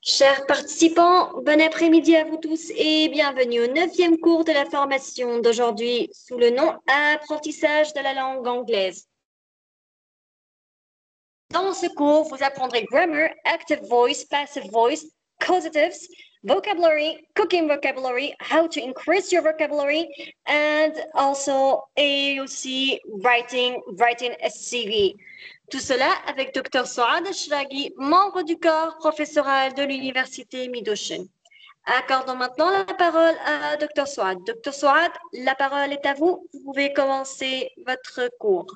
Chers participants, bon après-midi à vous tous et bienvenue au 9e cours de la formation d'aujourd'hui sous le nom Apprentissage de la langue anglaise. Dans ce cours, vous apprendrez grammar, active voice, passive voice, causatives, vocabulary, cooking vocabulary, how to increase your vocabulary, and aussi writing a CV. Tout cela avec Dr. Souad Ashraghi, membre du corps professoral de l'Université Midocean. Accordons maintenant la parole à Dr. Souad. Dr. Souad, la parole est à vous. Vous pouvez commencer votre cours.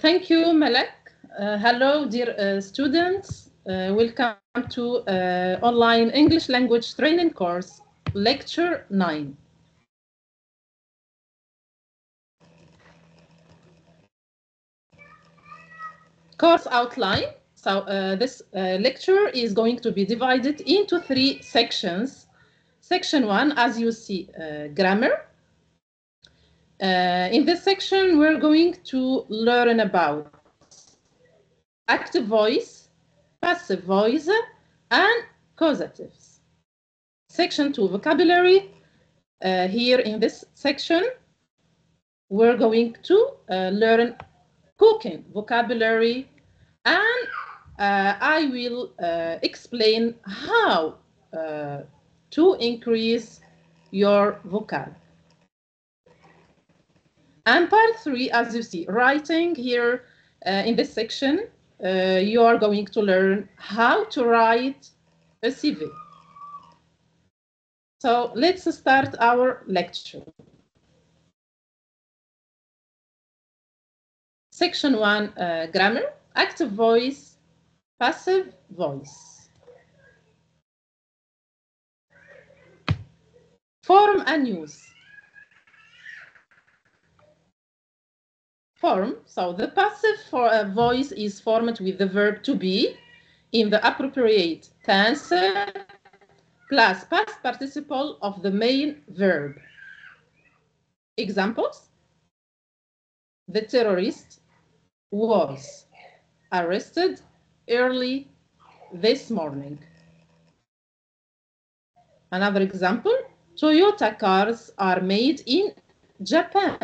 Thank you, Malak. Hello, dear students. Welcome to online English language training course, lecture 9. Course outline. So this lecture is going to be divided into 3 sections. Section 1, as you see, grammar. In this section, we're going to learn about active voice, passive voice, and causatives. Section 2, vocabulary. Here in this section, we're going to learn cooking vocabulary, and I will explain how to increase your vocab. And part 3, as you see, writing here in this section, you are going to learn how to write a CV. So let's start our lecture. Section 1, grammar, active voice, passive voice. Form and use. Form, so the passive voice is formed with the verb to be in the appropriate tense plus past participle of the main verb. Examples: the terrorist was arrested early this morning. Another example: Toyota cars are made in Japan.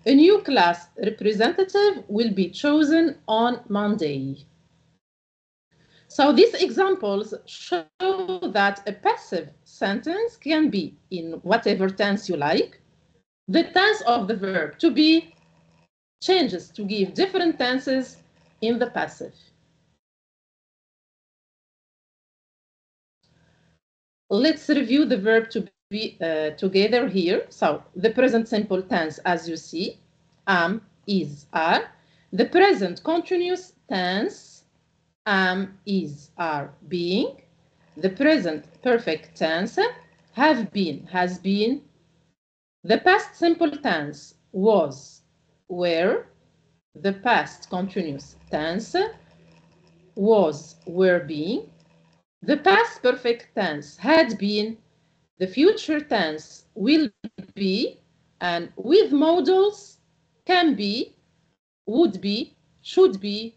A new class representative will be chosen on Monday. So these examples show that a passive sentence can be in whatever tense you like. The tense of the verb to be changes to give different tenses in the passive. Let's review the verb to be together here. So the present simple tense, as you see, am, is, are. The present continuous tense, am, is, are, being. The present perfect tense, have been, has been. The past simple tense, was, were. The past continuous tense, was, were, being. The past perfect tense, had been. The future tense, will be. And with modals, can be, would be, should be,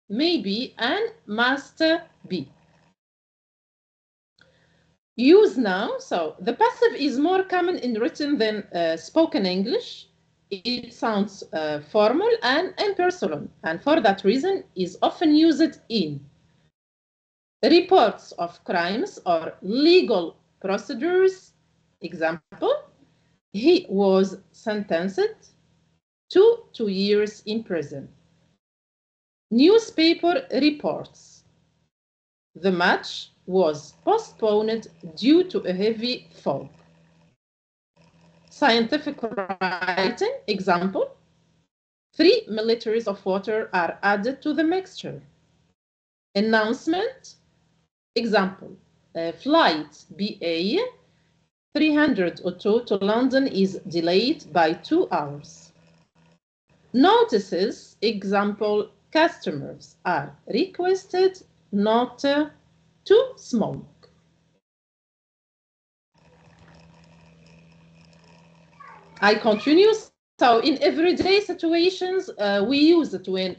may be, and must be. Use now. So the passive is more common in written than spoken English. It sounds formal and impersonal, and for that reason is often used in reports of crimes or legal procedures. Example: he was sentenced to 2 years in prison. Newspaper reports: the match was postponed due to a heavy fog. Scientific writing. Example: 3 milliliters of water are added to the mixture. Announcement. Example: flight BA 302 to London is delayed by 2 hours. Notices. Example: customers are requested not to smoke. I continue. So in everyday situations, we use it when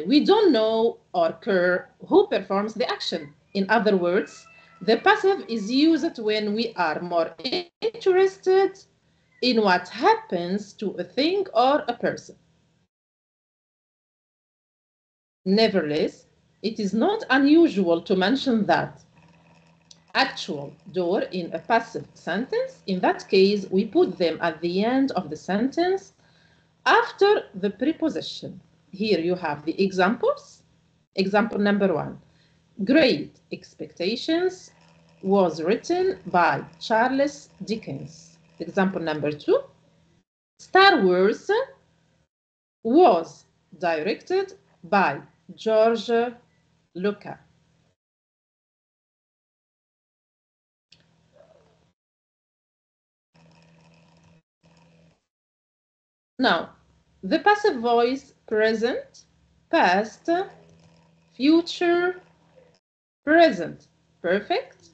we don't know or care who performs the action. In other words, the passive is used when we are more interested in what happens to a thing or a person. Nevertheless, it is not unusual to mention that actual door in a passive sentence. In that case, we put them at the end of the sentence after the preposition. Here you have the examples. Example number 1. Great Expectations was written by Charles Dickens. Example number 2. Star Wars was directed by George Lucas. Now, the passive voice present, past, future, present perfect,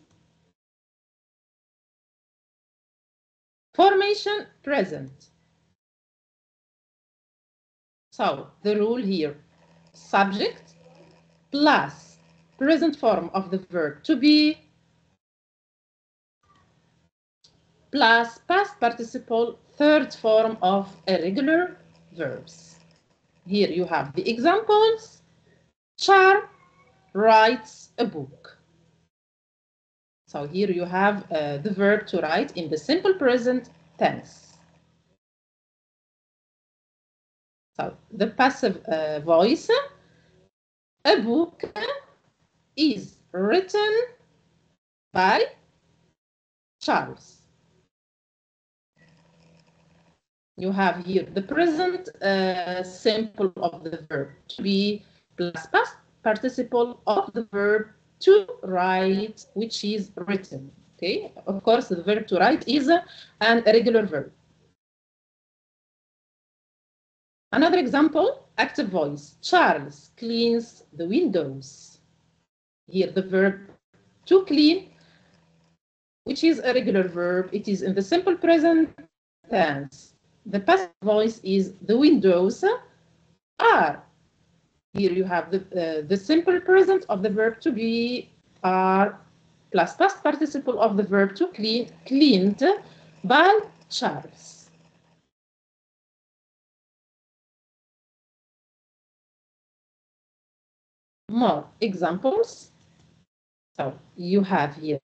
formation present. So the rule here, subject plus present form of the verb to be plus past participle third form of irregular verbs. Here you have the examples. Char writes a book. So here you have the verb to write in the simple present tense. So the passive voice, a book is written by Charles. You have here the present simple of the verb to be plus past participle of the verb to write, which is written. Okay, of course, the verb to write is an irregular verb. Another example, active voice. Charles cleans the windows. Here the verb to clean, which is a regular verb. It is in the simple present tense. The passive voice is the windows are. Here you have the simple present of the verb to be are plus past participle of the verb to clean, cleaned by Charles. More examples. So you have here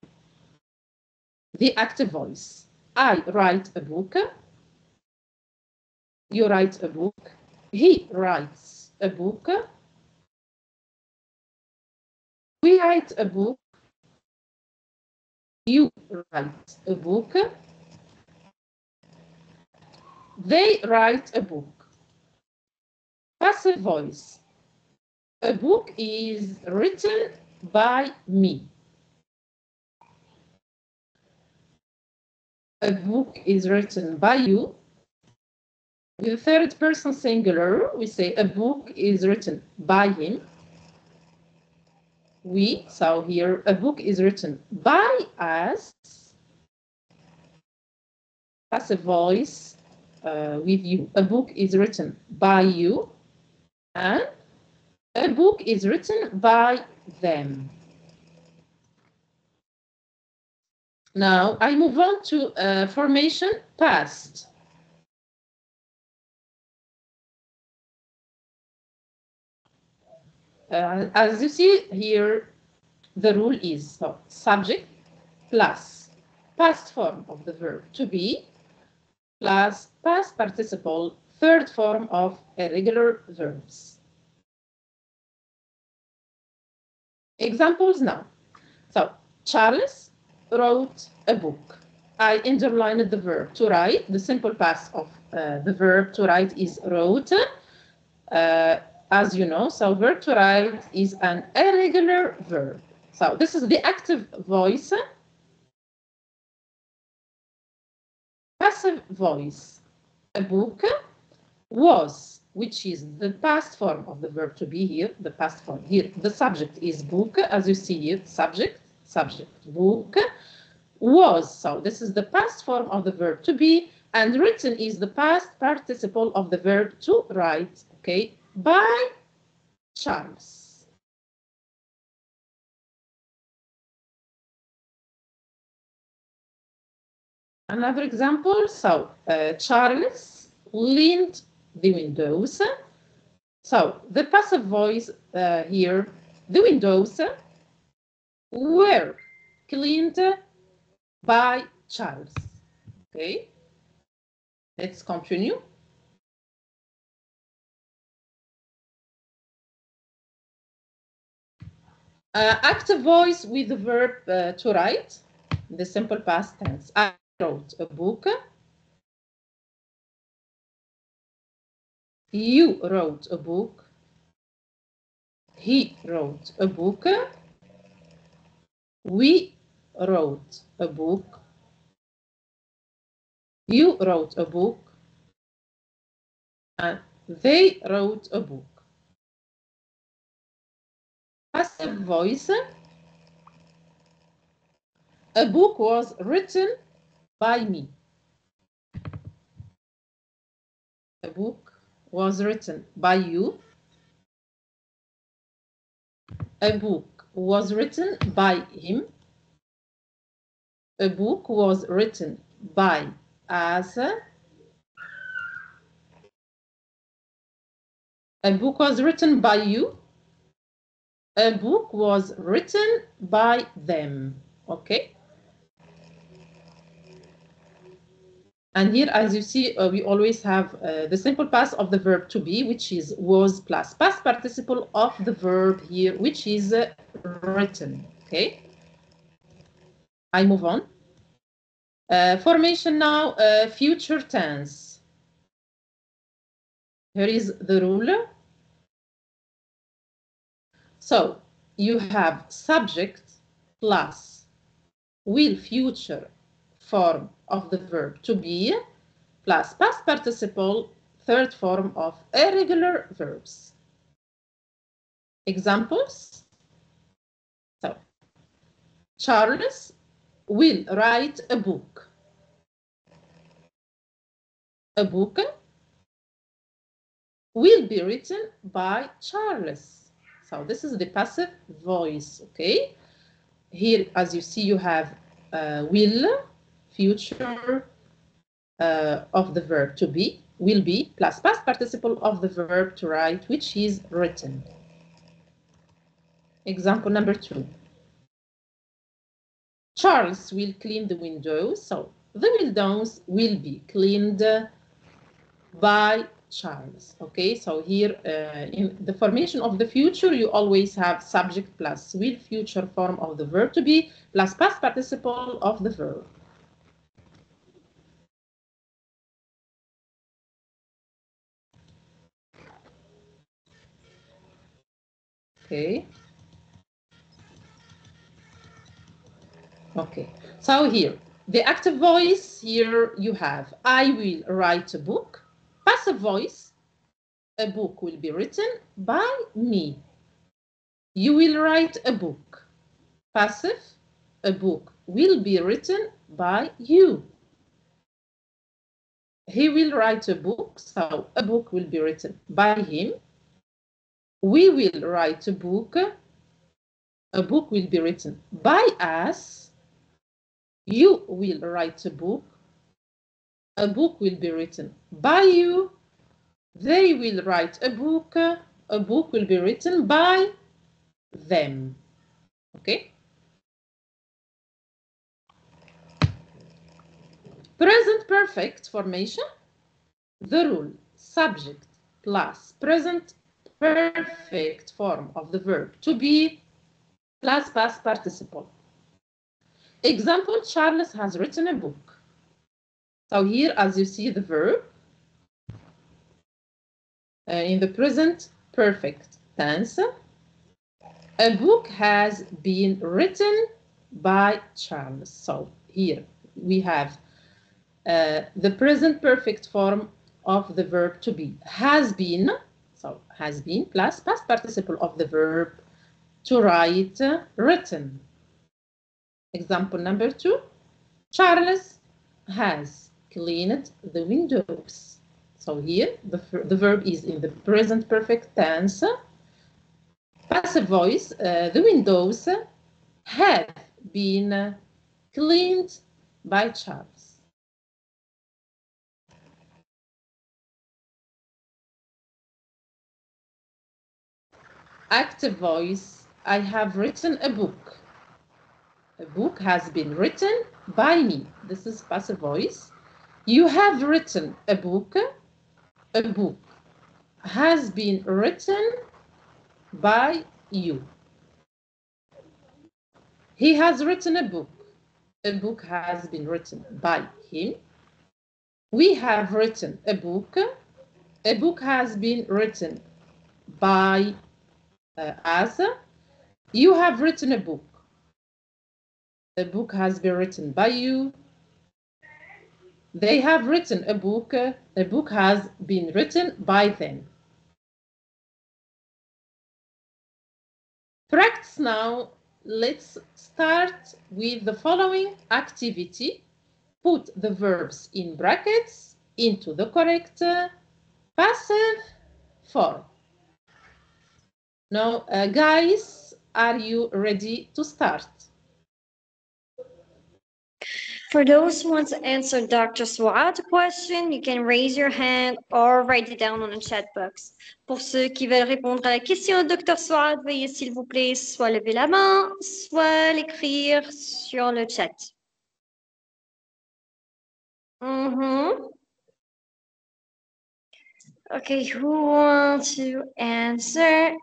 the active voice. I write a book. You write a book. He writes a book. We write a book. You write a book. They write a book. Passive voice. A book is written by me. A book is written by you. With third person singular, we say a book is written by him. We, so here a book is written by us. Passive voice with you. A book is written by you. And a book is written by them. Now I move on to formation past. As you see here, the rule is subject plus past form of the verb to be plus past participle third form of irregular verbs. Examples now. So Charles wrote a book. I underlined the verb to write. The simple past of the verb to write is wrote. As you know, so verb to write is an irregular verb. So this is the active voice. Passive voice. A book was, which is the past form of the verb to be here, the past form. Here, the subject is book, as you see here, subject, book. Was. So this is the past form of the verb to be, and written is the past participle of the verb to write, okay, by Charles. Another example, so Charles cleaned the windows. So the passive voice here, the windows were cleaned by Charles. Okay, let's continue. Active voice with the verb to write, the simple past tense. I wrote a book. You wrote a book. He wrote a book. We wrote a book. You wrote a book. And they wrote a book. Passive voice. A book was written by me. A book was written by you. A book was written by him. A book was written by us. A book was written by you. A book was written by them. Okay. And here, as you see, we always have the simple past of the verb to be, which is was plus past participle of the verb here, which is written. Okay. I move on. Formation now, future tense. Here is the rule. So you have subject plus will future form of the verb to be plus past participle third form of irregular verbs. Examples. So Charles will write a book. A book will be written by Charles. So this is the passive voice, okay? Here, as you see, you have will, future of the verb to be, will be, plus past participle of the verb to write, which is written. Example number 2. Charles will clean the windows. So the windows will be cleaned by Charles. Okay, so here in the formation of the future, you always have subject plus will future form of the verb to be plus past participle of the verb. Okay. Okay, so here, the active voice, here you have, I will write a book. Passive voice, a book will be written by me. You will write a book. Passive, a book will be written by you. He will write a book, so a book will be written by him. We will write a book will be written by us. You will write a book will be written by you. They will write a book will be written by them. Okay? Present perfect formation. The rule, subject plus present perfect form of the verb to be plus past participle. Example, Charles has written a book. So here, as you see the verb, in the present perfect tense, a book has been written by Charles. So here we have the present perfect form of the verb to be, has been. So has been plus past participle of the verb to write, written. Example number 2. Charles has cleaned the windows. So here, the verb is in the present perfect tense. Passive voice, the windows have been cleaned by Charles. Active voice, I have written a book. A book has been written by me. This is passive voice. You have written a book. A book has been written by you. He has written a book. A book has been written by him. We have written a book. A book has been written by us. You have written a book. A book has been written by you. They have written a book. A book has been written by them. Practice now. Let's start with the following activity. Put the verbs in brackets into the correct passive form. Now, guys, are you ready to start? For those who want to answer Dr. Souad's question, you can raise your hand or write it down on the chat box. Pour ceux qui veulent répondre à la question de Dr. Souad, veuillez s'il vous plaît soit lever la main, soit l'écrire sur le chat. Okay, who wants to answer?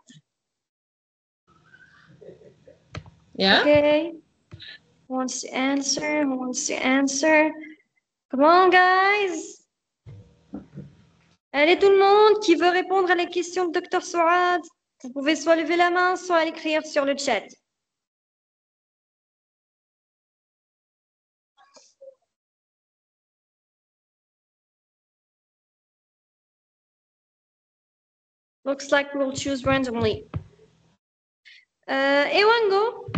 Yeah. Okay. Who wants to answer? Who wants to answer? Come on, guys. Allez, tout le monde qui veut répondre à la question de Dr. Souad, vous pouvez soit lever la main, soit l'écrire sur le chat. Looks like we'll choose randomly. Ewango.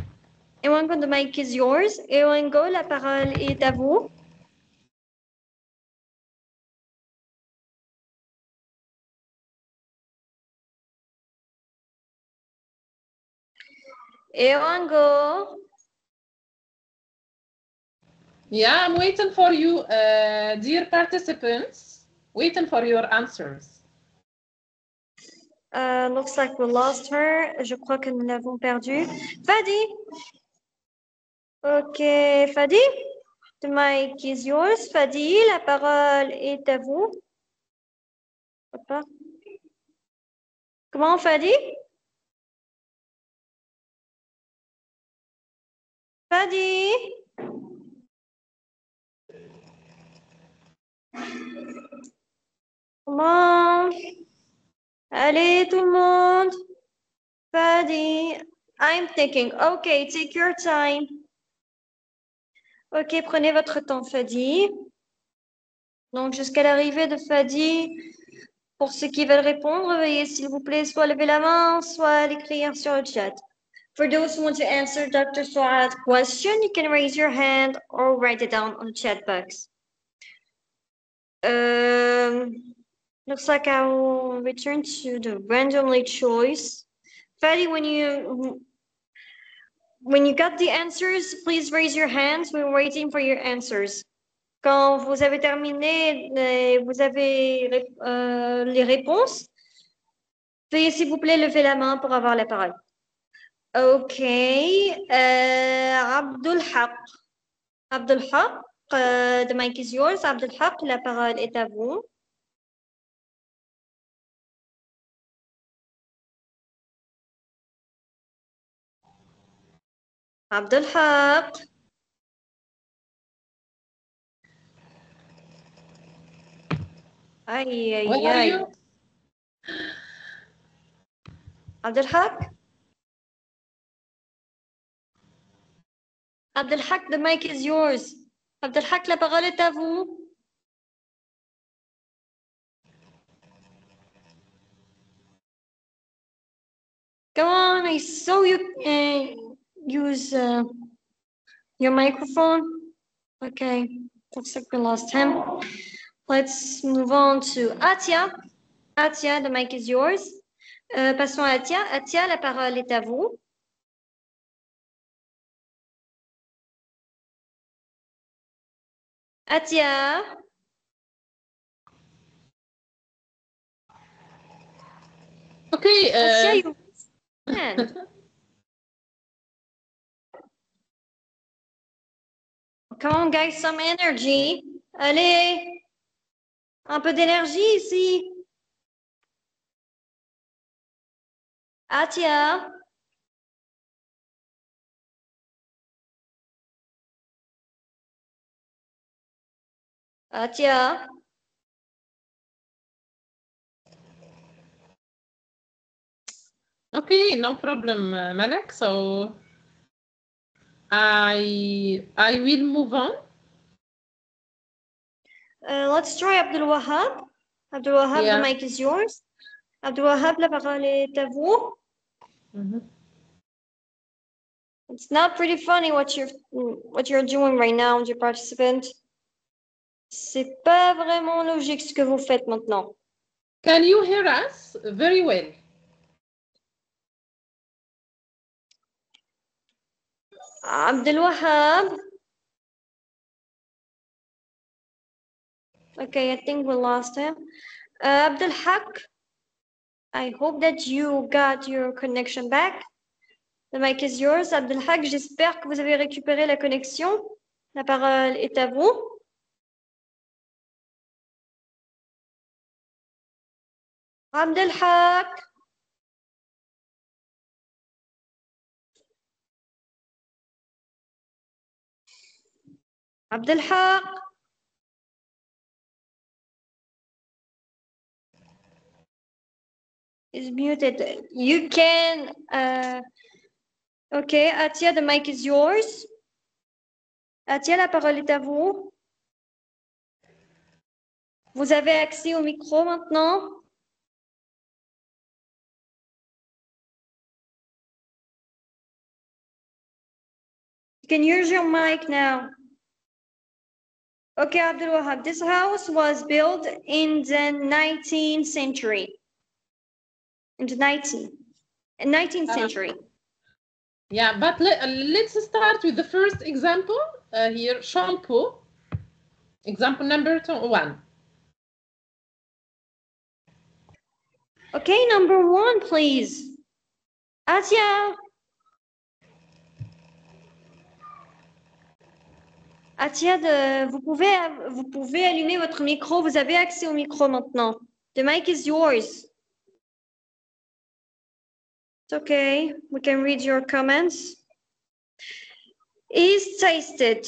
Ewango, the mic is yours. Ewango, la parole est à vous. Ewango. Yeah, I'm waiting for you, dear participants. Waiting for your answers. Looks like we lost her. Je crois que nous l'avons perdue. Fadi. Ok, Fadi. The mic is yours. Fadi, la parole est à vous. Papa. Comment, Fadi? Fadi? Comment? Allez, tout le monde. Fadi. I'm thinking. Okay, take your time. Ok, prenez votre temps, Fadi. Donc, jusqu'à l'arrivée de Fadi, pour ceux qui veulent répondre, veuillez, s'il vous plaît, soit lever la main, soit l'écrire sur le chat. For those who want to answer Dr. Souad's question, you can raise your hand or write it down on the chat box. Looks like I will return to the randomly choice. Fadi, when you got the answers, please raise your hands. We're waiting for your answers. Quand vous avez terminé, vous avez les réponses, veuillez s'il vous plaît lever la main pour avoir la parole. Ok, Abdul Haq. Abdul Haq, the mic is yours. Abdul Haq, la parole est à vous. Abdul Haq. Aïe, aïe, Where are aïe. you? Abdul Haq? Abdul Haq, the mic is yours. Abdul Haq, la parole est à vous. Come on, I saw you use your microphone. Okay, looks like we lost him. Let's move on to Atia. Atia, the mic is yours. Passons à Atia. Atia, la parole est à vous. Atia. Okay. Atia, you can. Come on, guys, some energy. Allez, un peu d'énergie ici. Atia. Atia. Okay, no problem, Malek. So I will move on. Let's try Abdul Wahab. Abdul Wahab, Yeah. the mic is yours. Abdul Wahab, la parole est à vous. It's not pretty funny what you're doing right now, dear participant. C'est pas vraiment logique ce que vous faites maintenant. Can you hear us very well? Abdul Wahab. Okay, I think we lost him. Abdul Haq. I hope that you got your connection back. The mic is yours. Abdul Haq, j'espère que vous avez récupéré la connexion. La parole est à vous. Abdul Haq. Abdul Haq. Is muted. You can. Okay, Atia, the mic is yours. Atia, la parole est à vous. Vous avez accès au micro maintenant. You can use your mic now. Okay, Abdul Wahab, this house was built in the 19th century. In the 19th century. Yeah, but let's start with the first example here, shampoo. Example number 1. Okay, number 1, please. Atia. Atia, vous pouvez allumer votre micro. Vous avez accès au micro maintenant. The mic is yours. It's okay. We can read your comments. Is tasted.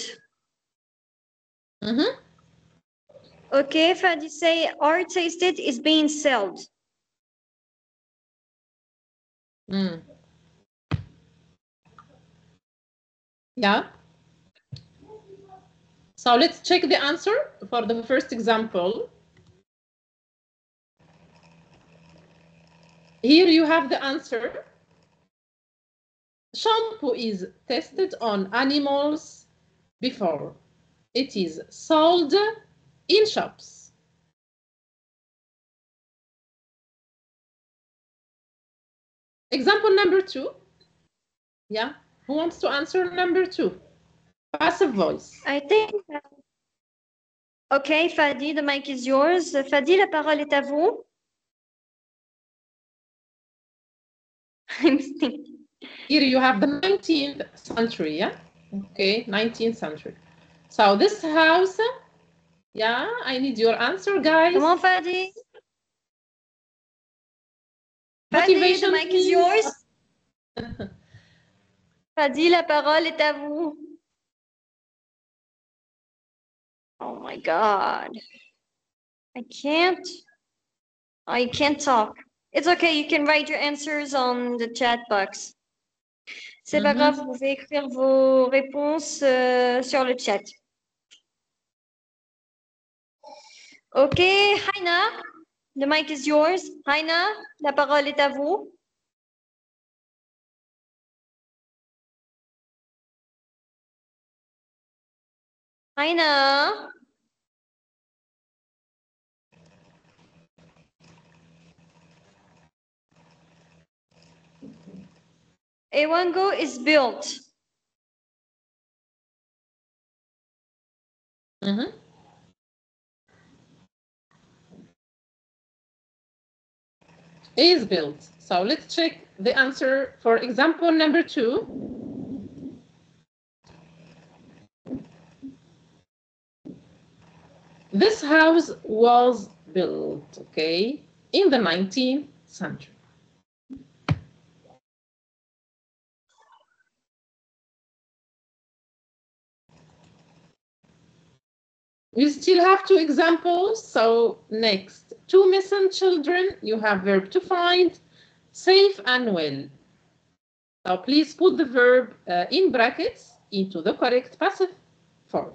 Okay, Fadi say are tasted is being sold. Yeah. So let's check the answer for the first example. Here you have the answer. Shampoo is tested on animals before it is sold in shops. Example number 2. Yeah, who wants to answer number 2? Passive voice. I think. Okay, Fadi, the mic is yours. Fadi, la parole est à vous. I'm thinking. Here you have the 19th century, yeah? Okay, 19th century. So this house, yeah, I need your answer, guys. Come on, Fadi. Fadi, the mic is yours. Fadi, la parole est à vous. Oh my God. I can't talk. It's okay, you can write your answers on the chat box. C'est pas grave, vous pouvez écrire vos réponses sur le chat. Okay, Haina, the mic is yours. Haina, la parole est à vous. Aina. Ewango is built. Is built. So let's check the answer for example number 2. This house was built, okay, in the 19th century. We still have 2 examples. So next, 2 missing children. You have verb to find, safe and well. So please put the verb in brackets into the correct passive form.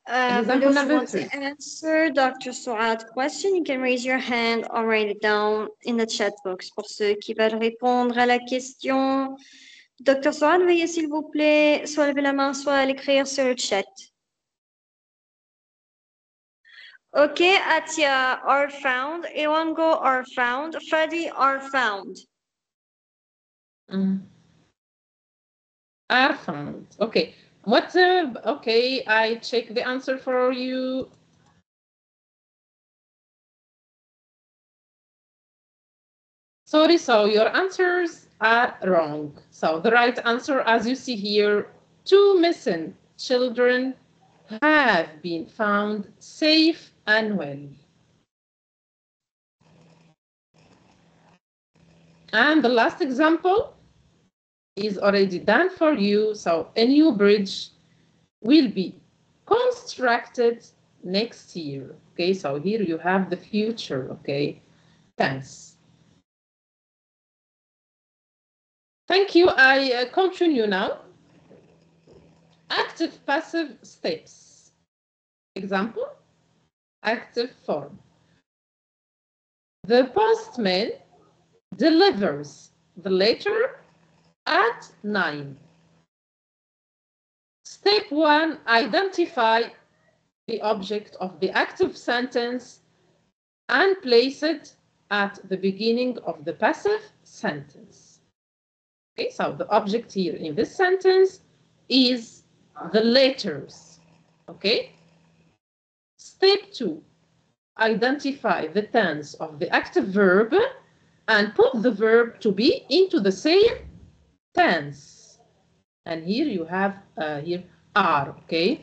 For those who want to answer Dr. Souad's question, you can raise your hand or write it down in the chat box. Pour ceux qui veulent répondre à la question, Dr. Souad, veuillez s'il vous plaît soit lever la main, soit l'écrire sur le chat. Ok, Atia are found, Ewango are found, Fadi are found. Are found. Okay. What's okay, I check the answer for you. Sorry, so your answers are wrong. So the right answer, as you see here, 2 missing children have been found safe and well. And the last example is already done for you. So a new bridge will be constructed next year. Okay, so here you have the future, okay, tense. Thank you. I continue now. Active passive steps. Example, active form. The postman delivers the letter at 9. Step 1, identify the object of the active sentence and place it at the beginning of the passive sentence. Okay, so the object here in this sentence is the letters. Okay. Step 2, identify the tense of the active verb and put the verb to be into the same tense. And here you have here are, okay?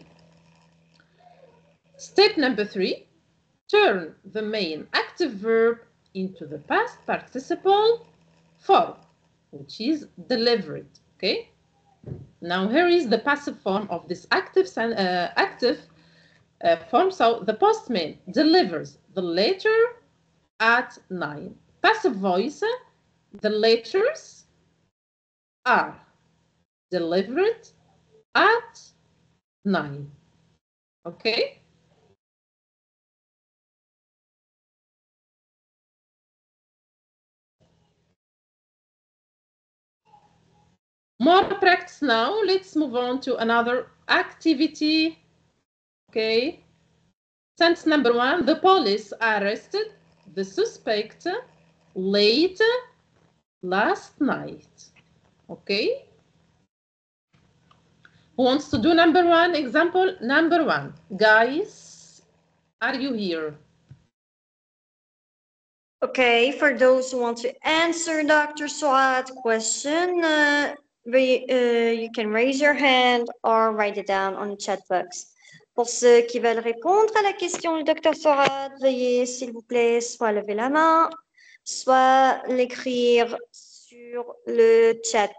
Step number 3, turn the main active verb into the past participle form, which is delivered, okay? Now here is the passive form of this active form. So the postman delivers the letter at 9. Passive voice, the letters are delivered at 9. Okay? More practice now. Let's move on to another activity. Okay. Sentence number 1, the police arrested the suspect late last night. Okay. Who wants to do number 1? Example number 1. Guys, are you here? Okay, for those who want to answer Dr. Souad's question, you can raise your hand or write it down on the chat box. Pour ceux qui veulent répondre à la question du Dr. Souad, veuillez s'il vous plaît soit lever la main, soit l'écrire sur le chat.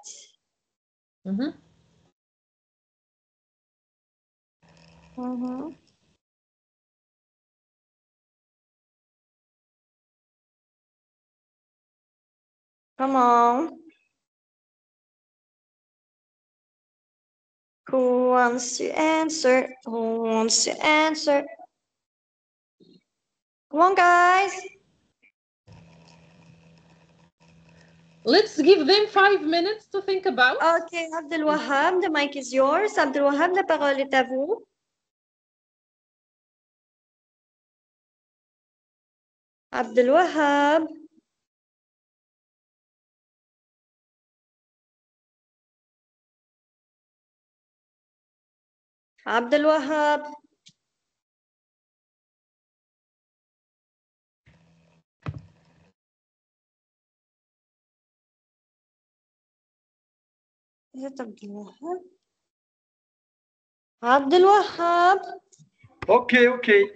Come on. Who wants to answer? Who wants to answer? Come on, guys. Let's give them 5 minutes to think about. Okay, Abdel Wahab, the mic is yours. Abdel Wahab, la parole est à vous. Abdel Wahab. Abdel Wahab. Is it Abdel Wahab? Abdel Wahab. Okay. Okay.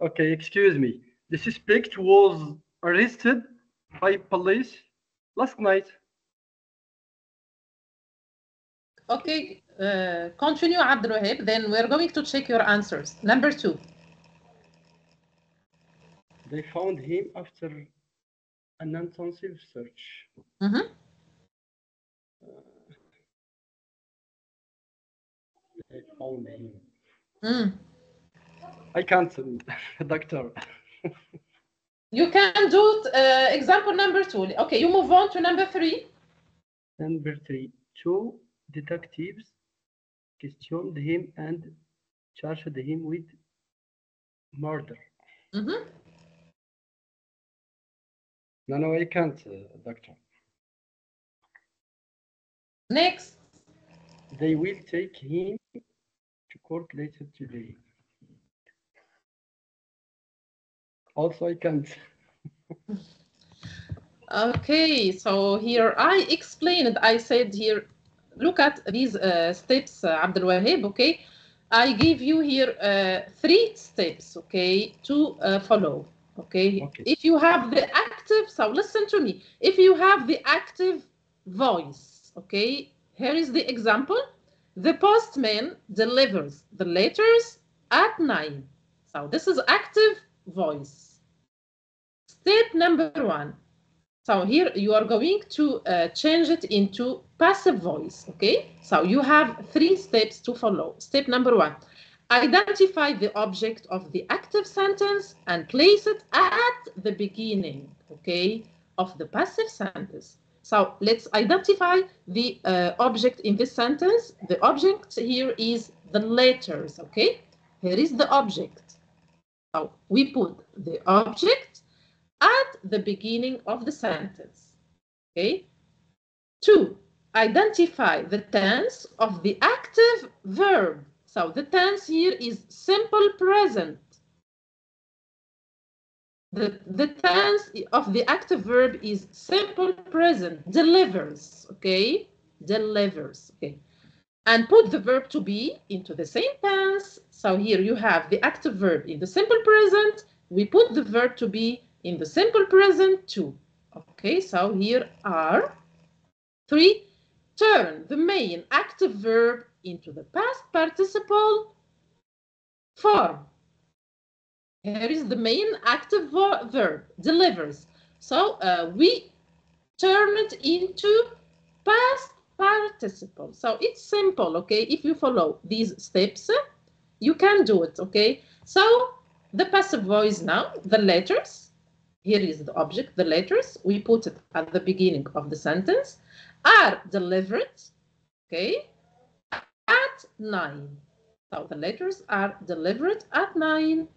Okay, excuse me. The suspect was arrested by police last night. Okay, continue, Abdul Wahab. Then we're going to check your answers. Number 2. They found him after an intensive search. Mm-hmm. They found him. Mm. I can't, doctor. You can do example number 2. Okay, you move on to number 3. Number 3. 2 detectives questioned him and charged him with murder. Mm-hmm. No, I can't, doctor. Next. They will take him to court later today. Also, I can't. Okay, so here I explained, I said here, look at these steps, Abdul Wahab, okay? I give you here 3 steps, okay, to follow, okay? If you have the active, so listen to me. If you have the active voice, okay, here is the example. The postman delivers the letters at 9. So this is active voice. Step number 1. So here you are going to change it into passive voice, okay? So you have 3 steps to follow. Step number 1, identify the object of the active sentence and place it at the beginning, okay, of the passive sentence. So let's identify the object in this sentence. The object here is the letters, okay? Here is the object. So we put the object at the beginning of the sentence, okay? 2, identify the tense of the active verb. So the tense here is simple present. The tense of the active verb is simple present, delivers, okay? Delivers, okay? And put the verb to be into the same tense. So here you have the active verb in the simple present. We put the verb to be in the simple present too. Okay, so here are 3. Turn the main active verb into the past participle form. Here is the main active verb, delivers. So we turn it into past participle. So it's simple, okay? If you follow these steps, you can do it, okay? So the passive voice now, the letters, here is the object, the letters, we put it at the beginning of the sentence, are delivered, okay, at 9. So the letters are delivered at 9,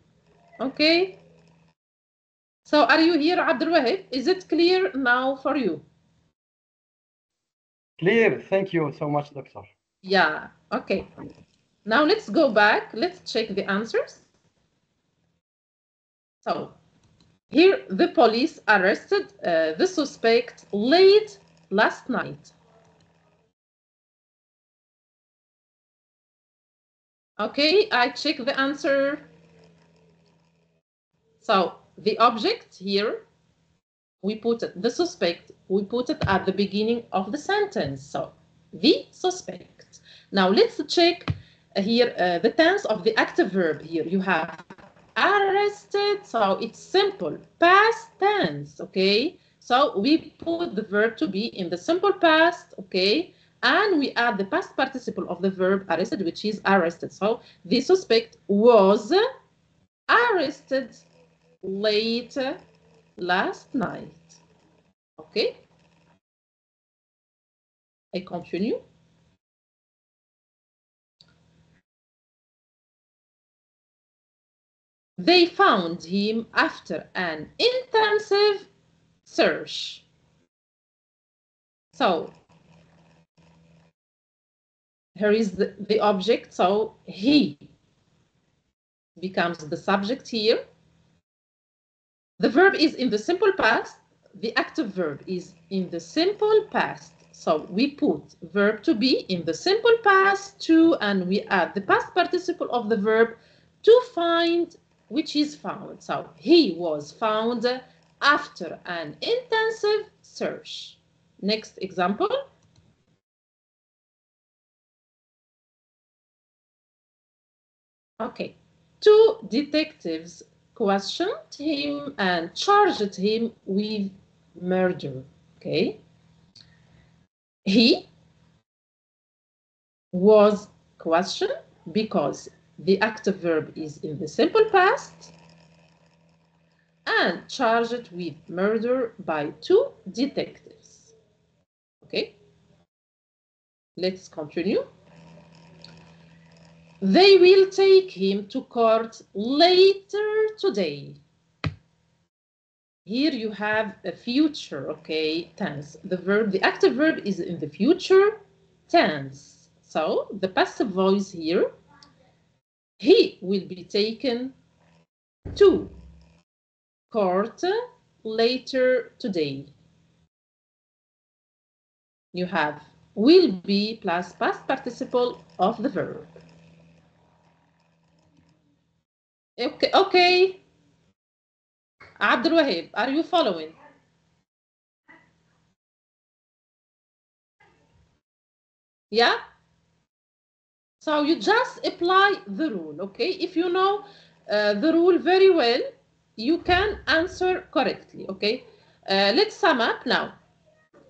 okay? So are you here, Abdul Wahab? Is it clear now for you? Clear. Thank you so much, doctor. Yeah, okay. Now let's go back. Let's check the answers. So here the police arrested the suspect late last night. Okay, I check the answer. So the object here, we put it, the suspect, we put it at the beginning of the sentence. So the suspect. Now let's check here the tense of the active verb. Here you have arrested, so it's simple past tense, okay? So we put the verb to be in the simple past, okay? And we add the past participle of the verb arrested, which is arrested. So the suspect was arrested late last night. Okay? I continue. They found him after an intensive search. So here is the object. So he becomes the subject here. The verb is in the simple past. The active verb is in the simple past. So we put verb to be in the simple past too, and we add the past participle of the verb to find, which is found. So he was found after an intensive search. Next example. Okay. Two detectives questioned him and charged him with murder. Okay. He was questioned because the active verb is in the simple past and charged with murder by two detectives. Okay. Let's continue. They will take him to court later today. Here you have a future, okay, tense. The verb, the active verb is in the future tense. So the passive voice here, he will be taken to court later today. You have will be plus past participle of the verb. Okay, okay. Abdul Wahib, are you following? Yeah? So you just apply the rule, okay? If you know the rule very well, you can answer correctly, okay? Let's sum up now.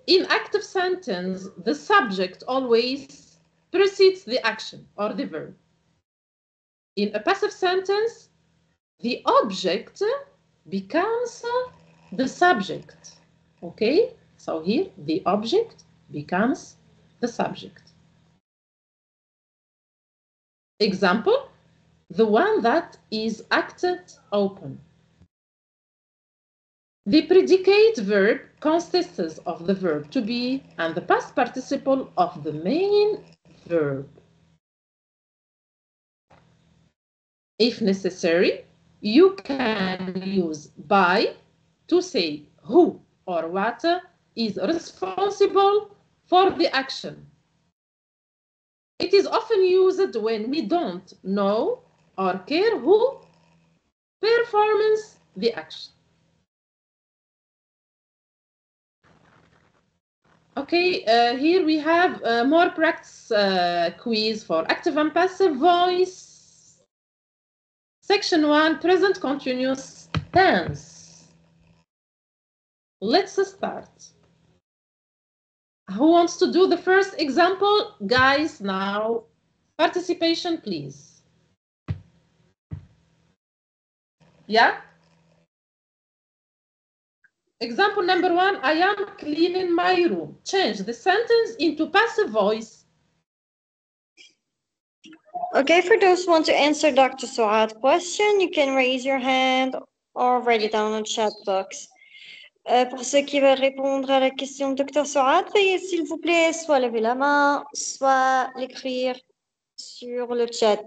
In active sentence, the subject always precedes the action or the verb. In a passive sentence, the object becomes the subject, okay? So here, the object becomes the subject. Example, the one that is acted open. The predicate verb consists of the verb to be and the past participle of the main verb. If necessary, you can use by to say who or what is responsible for the action. It is often used when we don't know or care who performs the action. Okay, here we have more practice quiz for active and passive voice. Section 1, present continuous tense. Let's start. Who wants to do the first example? Guys, now participation, please. Yeah? Example number 1, I am cleaning my room. Change the sentence into passive voice. Okay, for those who want to answer Dr. Suad's question, you can raise your hand or write it down in the chat box. Pour ceux qui veulent répondre à la question de Dr. Suad, veuillez s'il vous plaît soit lever la main, soit l'écrire sur le chat.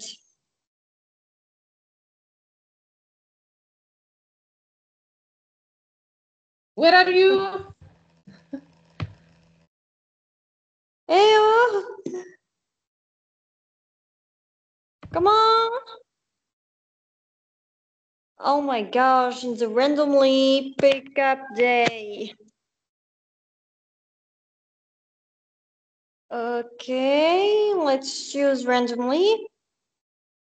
Where are you? Hey, oh! Come on! Oh my gosh, it's a randomly pickup day. Okay, let's choose randomly.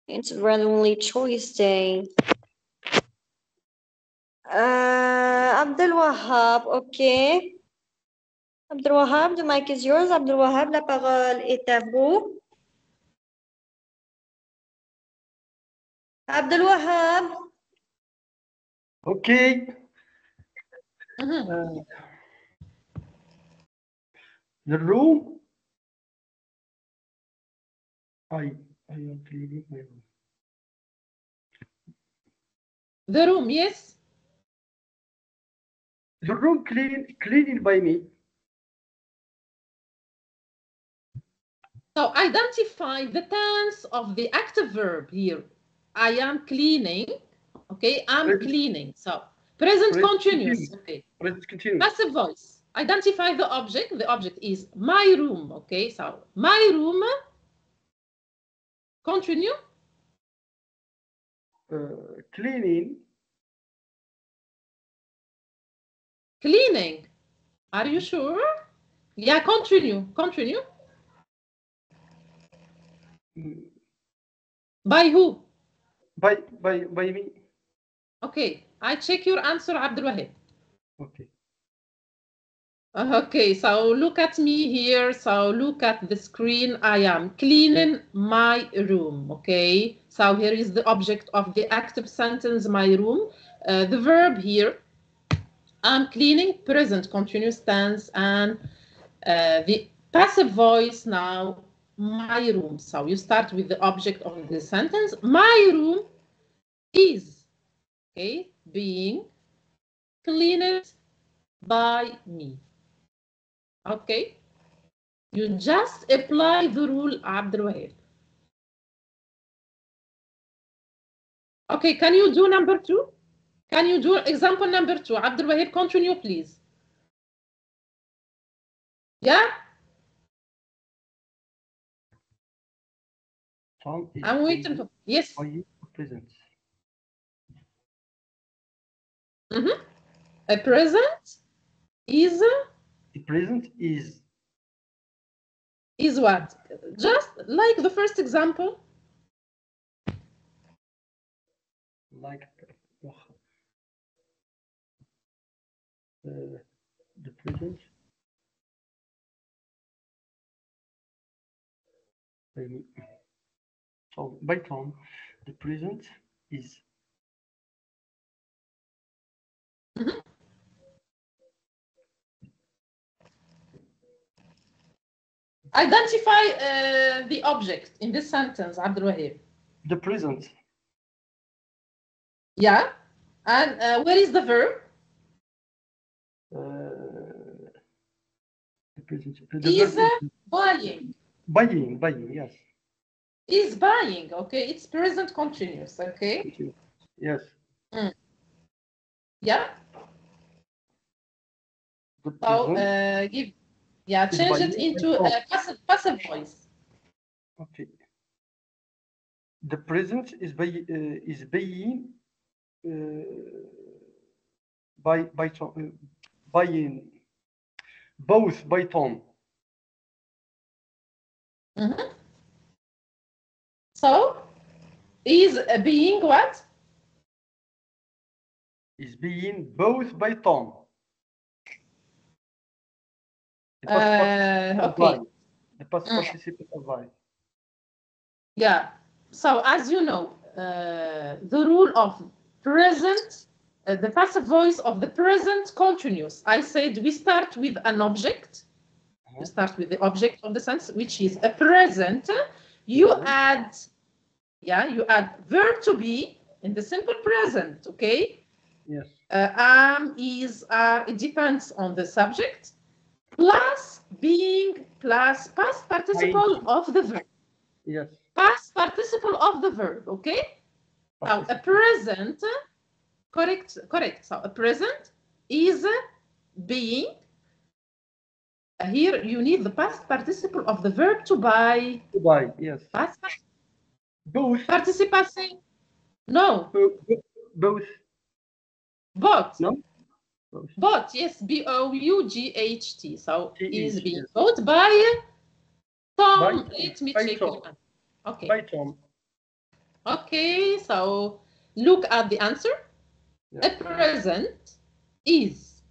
It's randomly choice day. Abdel Wahab, okay. Abdel Wahab, the mic is yours. Abdel Wahab, la parole est à vous. Abdel Wahab. Okay. The room. I am cleaning my room. The room, yes. The room cleaned by me. So identify the tense of the active verb here. I am cleaning. Okay, I'm cleaning. So present continuous. Okay. Present continuous. Passive voice. Identify the object. The object is my room. Okay, so my room. Continue. Cleaning. Cleaning. Are you sure? Yeah, continue. Continue. By who? By me. Okay, I check your answer, Abdulwahid. Okay. Okay, so look at me here. So look at the screen. I am cleaning my room. Okay, so here is the object of the active sentence, my room. The verb here, I'm cleaning, present continuous tense, and the passive voice now, my room. So you start with the object of the sentence. My room is, okay, being cleaned by me. Okay, you just apply the rule, Abdulwahid. Okay, can you do number 2? Can you do example number 2? Abdulwahid, continue, please. Yeah? I'm waiting for, yes. Are you present? A present is? The present is What? Just like the first example. Like the present. So by Tom, the present is. Identify the object in this sentence, Abdulwahid. The present. Yeah. And where is the verb? The present. Is buying. Buying, yes. Is buying, okay? It's present continuous, okay? Yes. Yeah. So change it into a passive voice. Okay. The present is being by Tom, buying both by Tom. So is being what? Is being both by Tom. Okay. The past participle of I. Yeah. So as you know, the rule of present, the passive voice of the present continuous. I said we start with an object. You start with the object of the sentence, which is a present. You add, you add verb to be in the simple present, okay? Yes. Am, is, are, it depends on the subject. Plus being, plus past participle of the verb. Yes. Past participle of the verb, okay? Now a present, correct. So a present is being. Here you need the past participle of the verb to buy. To buy, yes. Past both. Participating. No. Both. Both. No. Both, yes, B-O-U-G-H-T. So is being yes. bought by Tom. Let me check. Okay. By Tom. Okay, so look at the answer. Yeah. A present is,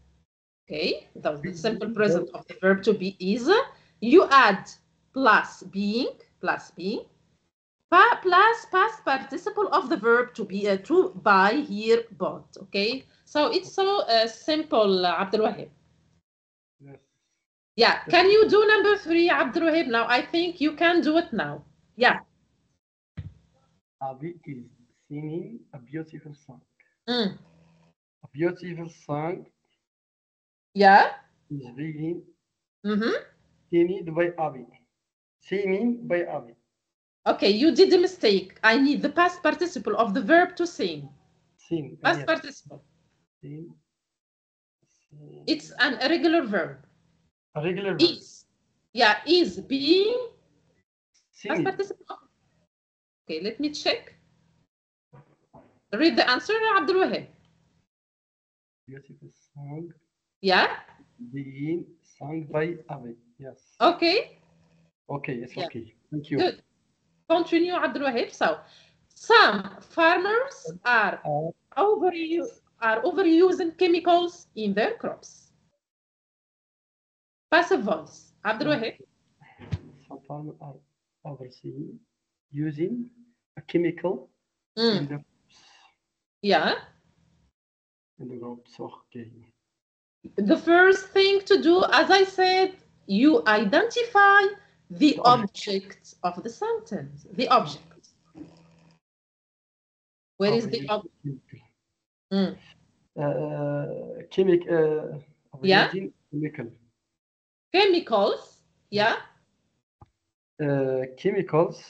okay, the simple present of the verb to be is. You add plus being, plus past participle of the verb to be to buy here bought, okay? So it's so simple, Abdul Wahab. Yes. Yeah, can you do number 3, Abdul Wahab? Now, I think you can do it now. Yeah. Abi is singing a beautiful song. Mm. A beautiful song Yeah. is being Mm-hmm. singing by Abi. Singing by Abi. Okay, you did a mistake. I need the past participle of the verb to sing. Sing. Past Yes. participle. Sing. Sing. It's an irregular verb. A regular verb. Is. Yeah, is being past Singing. participle. Okay, let me check. Read the answer, Abdul Wahab. Beautiful song Yeah. being sung by Abi. Yes. Okay. Okay, it's Yeah. okay. Thank you. Good. Continue, Abdul Wahab. So, some farmers are overusing chemicals in their crops. Passive voice. Abdul Wahab. Some farmers are overseeing using a chemical in the Yeah. crops. Okay. The first thing to do, as I said, you identify the object of the sentence. The object. Where is the object? Yeah. Chemical. Chemicals. Yeah. Chemicals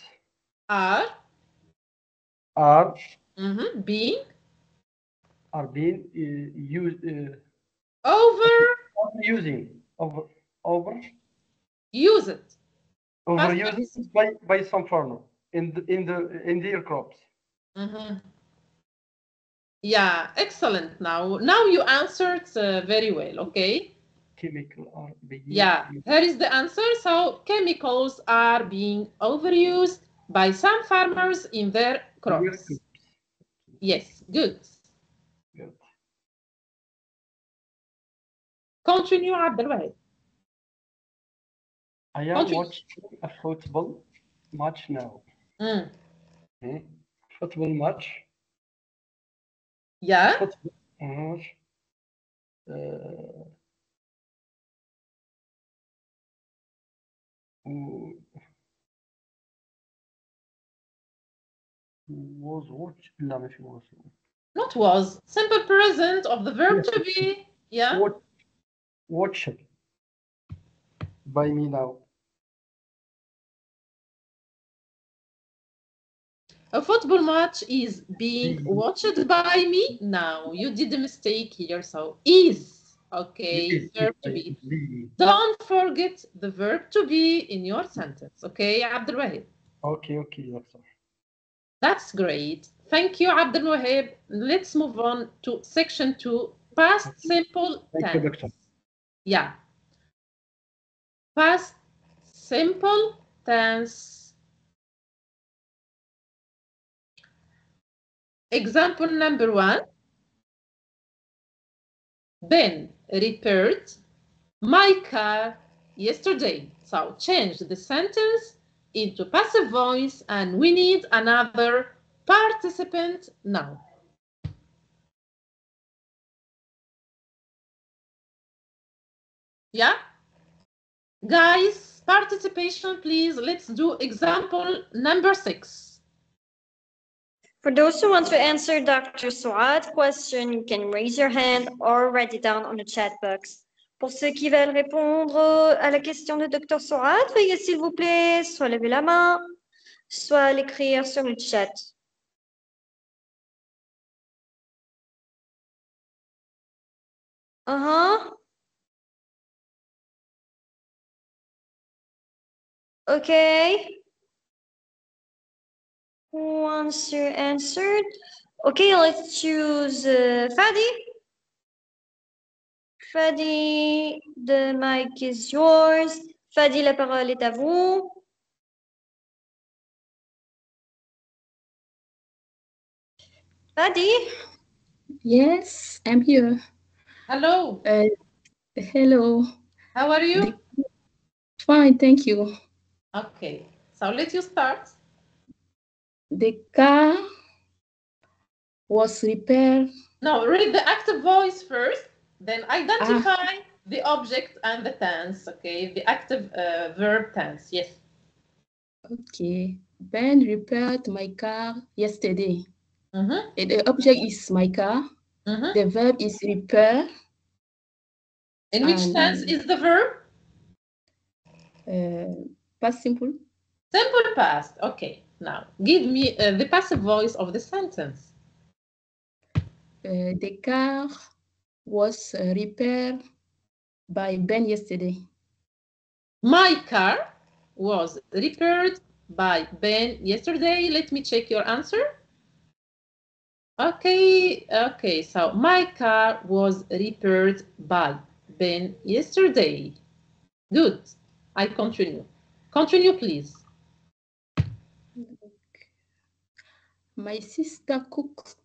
Are being used overused. overused by some farmer in their crops. Yeah, excellent. Now you answered very well. Okay. Chemical are being Yeah, here is the answer. So chemicals are being overused by some farmers in their crops. Yes, good. Good. Continue, Abdul Wahab. I am watching a football match now. Football match. Yeah. Football match. Was watch. لا مش was. Not was. Simple present of the verb to be. Yeah. Watch by me now. A football match is being watched by me now. You did a mistake here, so is. Okay, verb to be. Don't forget the verb to be in your sentence. Okay, Abdul Wahab? Okay, doctor. That's great. Thank you, Abdul Wahab. Let's move on to section 2, past simple tense. Thank you, doctor. Yeah. Past simple tense. Example number 1. Ben repaired my car yesterday. So change the sentence into passive voice and we need another participant now. Yeah? Guys, participation, please. Let's do example number 6. For those who want to answer Dr. Souad's question, you can raise your hand or write it down on the chat box. Pour ceux qui veulent répondre à la question de Dr. Souad, veuillez s'il vous plaît soit lever la main, soit l'écrire sur le chat. Okay. Once you answered. Okay, let's choose Fadi. Fadi, the mic is yours. Fadi, la parole est à vous. Fadi? Yes, I'm here. Hello. Hello. How are you? Fine, thank you. Okay, so let you start. The car Was repaired. No, read the active voice first, then identify the object and the tense, okay? The active verb tense, yes. Okay. Ben repaired my car yesterday. Mm-hmm. The object is my car. Mm-hmm. The verb is repair. In which tense is the verb? Past simple. Simple past. Okay. Now, give me the passive voice of the sentence. The car was repaired by Ben yesterday. My car was repaired by Ben yesterday. Let me check your answer. Okay. So my car was repaired by Ben yesterday. Good. I continue. Continue, please. My sister cooked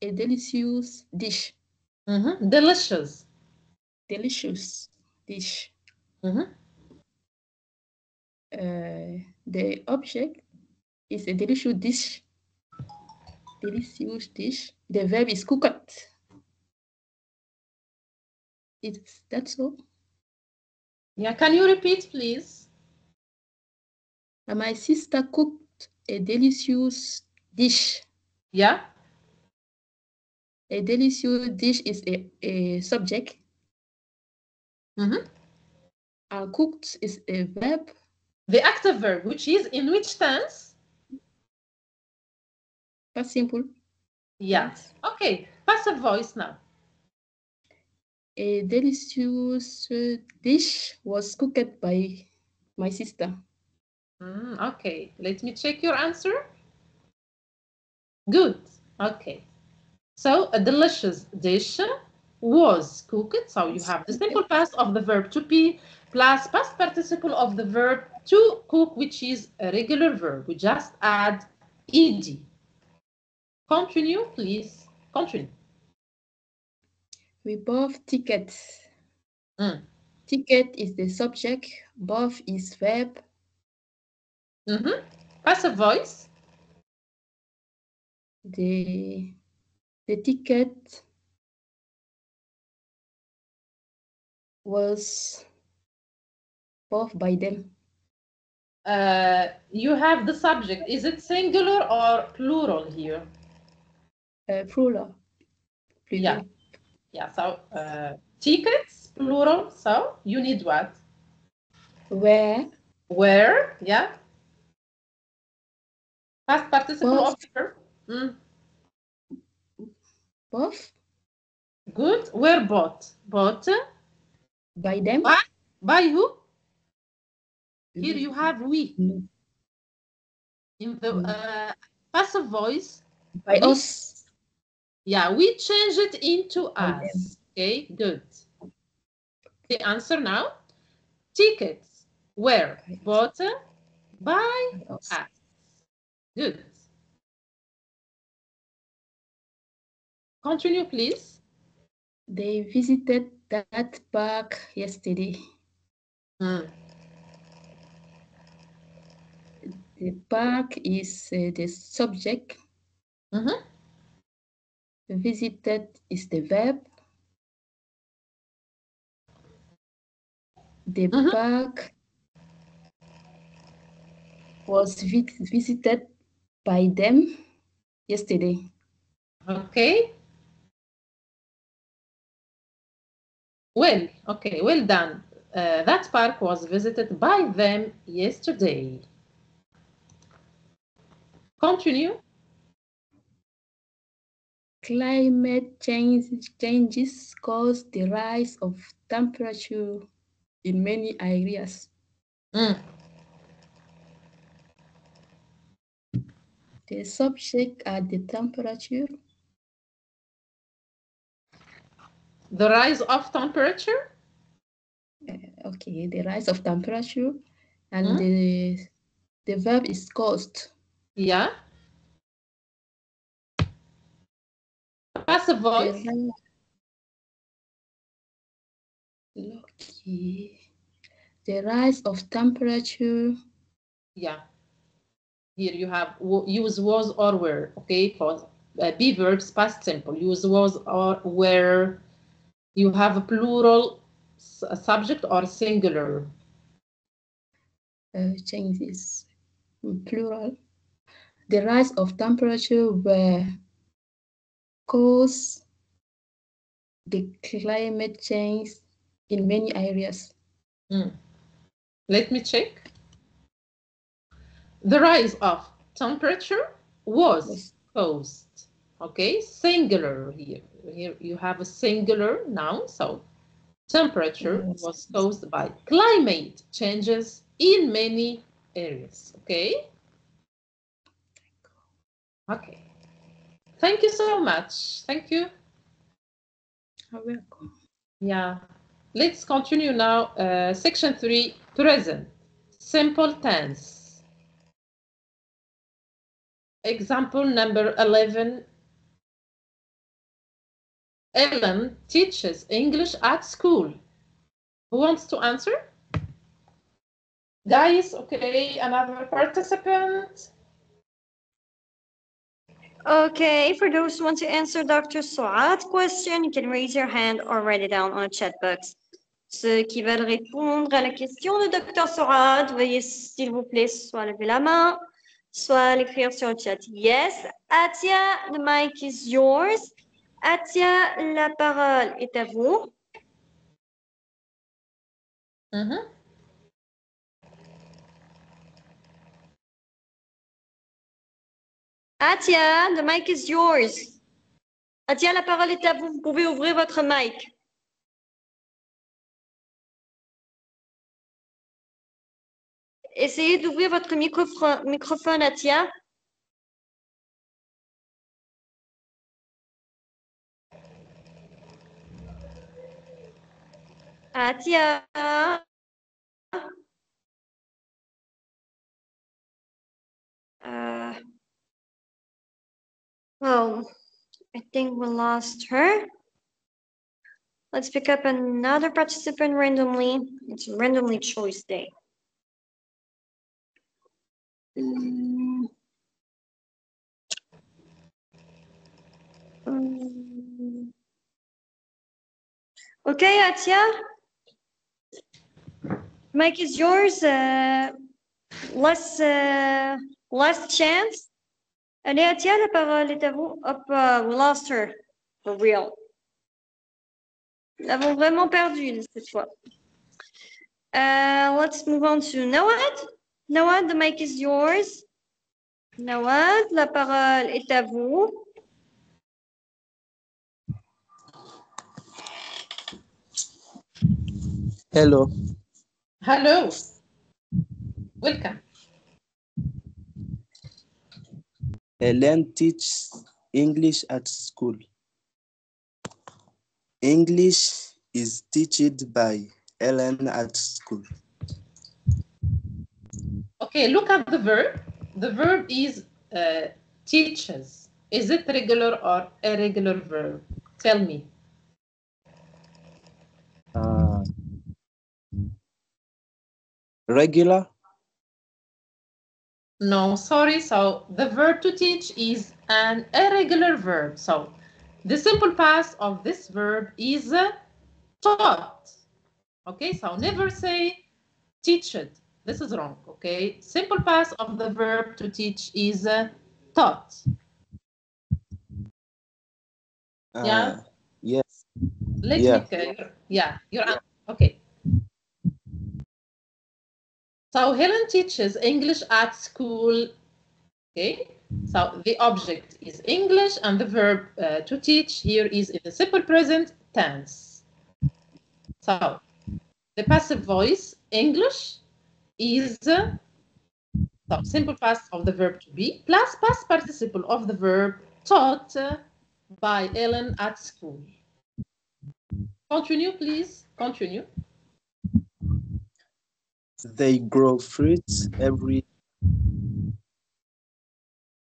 a delicious dish. Mm-hmm. Delicious. Delicious dish. Mm-hmm. The object is a delicious dish. Delicious dish. The verb is cooked. That's all. Yeah, can you repeat, please? My sister cooked a delicious dish. Yeah. A delicious dish is a subject. Mm-hmm. And cooked is a verb. The active verb, which is in which tense? Past simple. Yeah. Yes. Okay. Passive voice now. A delicious dish was cooked by my sister. Okay. Let me check your answer. Good. Okay. So a delicious dish was cooked. So you have the simple past of the verb to be plus past participle of the verb to cook, which is a regular verb. We just add ed. Continue, please. Continue. We bought tickets. Mm. Ticket is the subject. Bought is verb. Mm-hmm. Passive voice. The ticket was bought by them. You have the subject. Is it singular or plural here? Plural. Yeah. Yeah. So tickets, plural. So you need what? Where Where? Yeah. Past participle of both the verb. both Good. Where bought? Bought. by them. By who? Here you have we. In the passive voice, By we. us. Yeah, we change it into By them. us. Okay, good. The answer now. Tickets were bought by Us. us. Good. Continue, please. They visited that park yesterday. Mm. The park is the subject. Mm-hmm. Visited is the verb. The Mm-hmm. park was visited by them yesterday. Okay. Well, okay, well done. That park was visited by them yesterday. Continue. Climate changes cause the rise of temperature in many areas. Mm. The subject at the temperature. The rise of temperature. Okay, the rise of temperature, and Mm. the verb is caused. Yeah. Passive voice. Okay. The rise of temperature. Yeah. Here you have use was or were. Okay. Pause. be verbs past simple. Use was or where you have a plural subject or singular. Change this plural. The rise of temperature will cause the climate change in many areas. Let me check. The rise of temperature was caused. Okay, singular here. Here you have a singular noun, so temperature was caused by climate changes in many areas. Okay? Okay. Thank you so much. Thank you. You're welcome. Yeah. Let's continue now. Section 3, present. Simple tense. Example number 11. Ellen teaches English at school. Who wants to answer? Guys, okay, another participant. Okay, for those who want to answer Dr. Souad's question, you can raise your hand or write it down on a chat box. Ceux qui veulent répondre à la question de Dr. Souad, veuillez s'il vous plaît soit lever la main, soit l'écrire sur le chat. Yes, Atia, the mic is yours. Atia, la parole est à vous. Atia, the mic is yours. Atia, la parole est à vous. Vous pouvez ouvrir votre mic. Essayez d'ouvrir votre microphone, Atia. Atia. Well, I think we lost her. Let's pick up another participant randomly. It's a randomly choice day. Okay, Atia. Mic is yours. Last chance. Allez, Atia, la parole est à vous. Hop, we lost her. For real. Nous l'avons vraiment perdu cette fois. Let's move on to Nawad. Nawad, the mic is yours. Nawad, la parole est à vous. Hello. Hello. Welcome. Ellen teaches English at school. English is taught by Ellen at school. Okay, look at the verb. The verb is teaches. Is it regular or irregular verb? Tell me. Regular? No, sorry. So the verb to teach is an irregular verb. So the simple past of this verb is taught. Okay, so never say teached. This is wrong. Okay, simple past of the verb to teach is taught. Yeah. Yes. Let me. Yeah. You're okay. So Helen teaches English at school. Okay. So the object is English and the verb to teach here is in the simple present tense. So the passive voice English is the simple past of the verb to be plus past participle of the verb taught by Ellen at school. Continue, please. Continue. They grow fruits every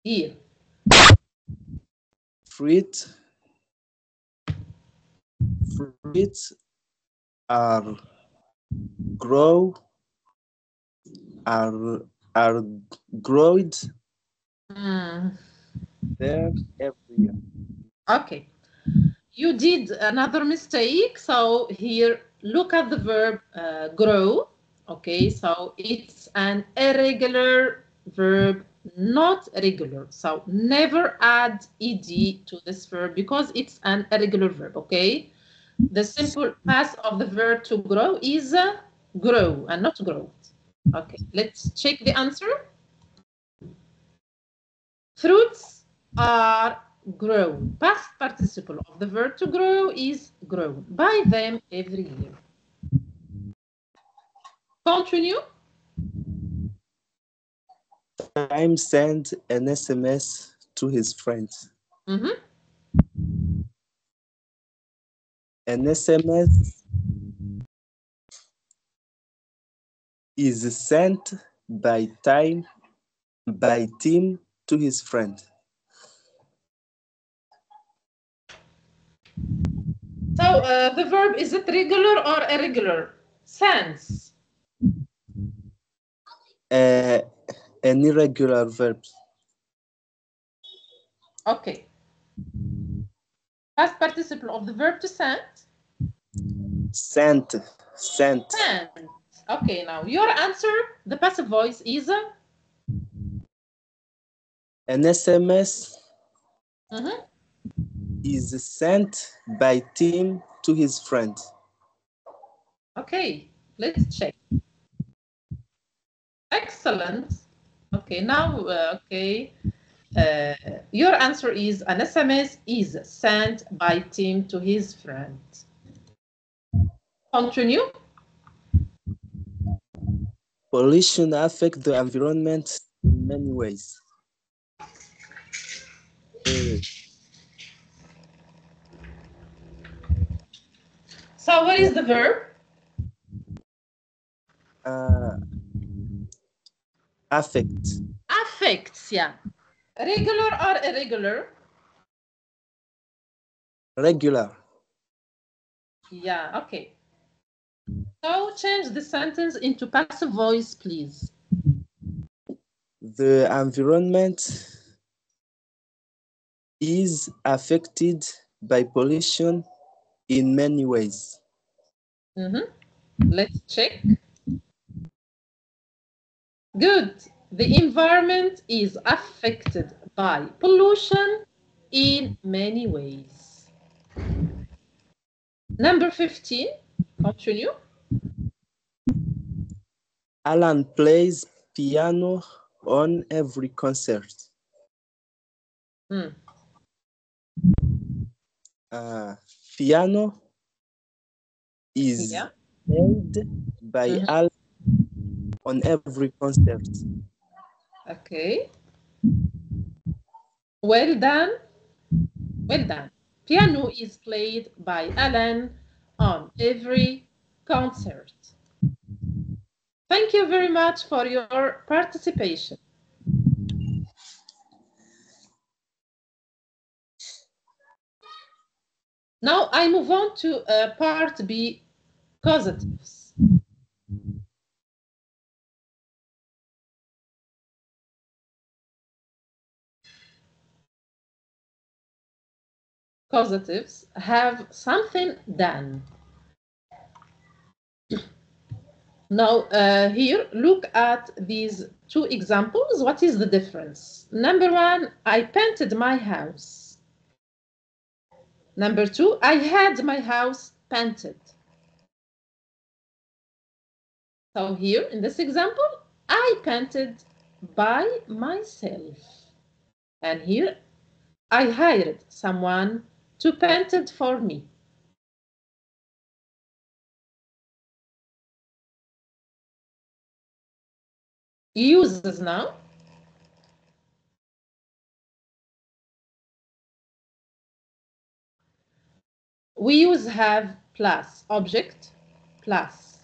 year. Fruits are growed there every year. Okay. You did another mistake. So here, look at the verb grow. Okay, so it's an irregular verb, not regular. So never add ed to this verb because it's an irregular verb. Okay, the simple past of the verb to grow is grow and not growth. Okay, let's check the answer. Fruits are grown. Past participle of the verb to grow is grown by them every year. Continue. Time sent an SMS to his friends. Mhm. An SMS is sent by Tim to his friend. So the verb, is it regular or irregular? Sense. An irregular verb. Okay. Past participle of the verb to send? Sent. Sent. Okay, now your answer, the passive voice is? An SMS Mhm. is sent by Tim to his friend. Okay, let's check. Excellent. Okay, now, your answer is an SMS is sent by Tim to his friend. Continue. Pollution affects the environment in many ways. So what is the verb? Affect. Affects, yeah. Regular or irregular? Regular. Yeah, okay. So change the sentence into passive voice, please. The environment is affected by pollution in many ways. Let's check. Good. The environment is affected by pollution in many ways. Number 15, continue. Alan plays piano on every concert. Piano is played by Alan on every concert. Okay. Well done. Well done. Piano is played by Alan on every concert. Thank you very much for your participation. Now I move on to part B, causatives. Causatives have something done. Now, here, look at these two examples. What is the difference? Number one, I painted my house. Number two, I had my house painted. So here, in this example, I painted by myself. And here, I hired someone to paint it for me. Uses now. We use have plus object plus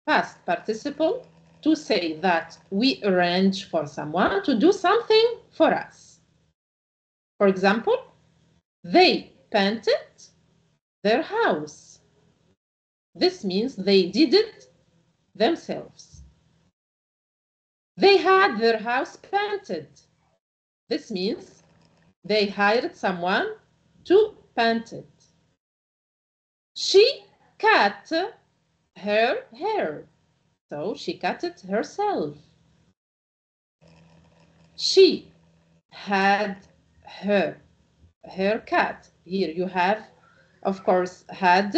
past participle to say that we arrange for someone to do something for us. For example, they painted their house. This means they did it themselves. They had their house painted. This means They hired someone to paint it. She cut her hair. So she cut it herself. She had her haircut. Here you have, of course, had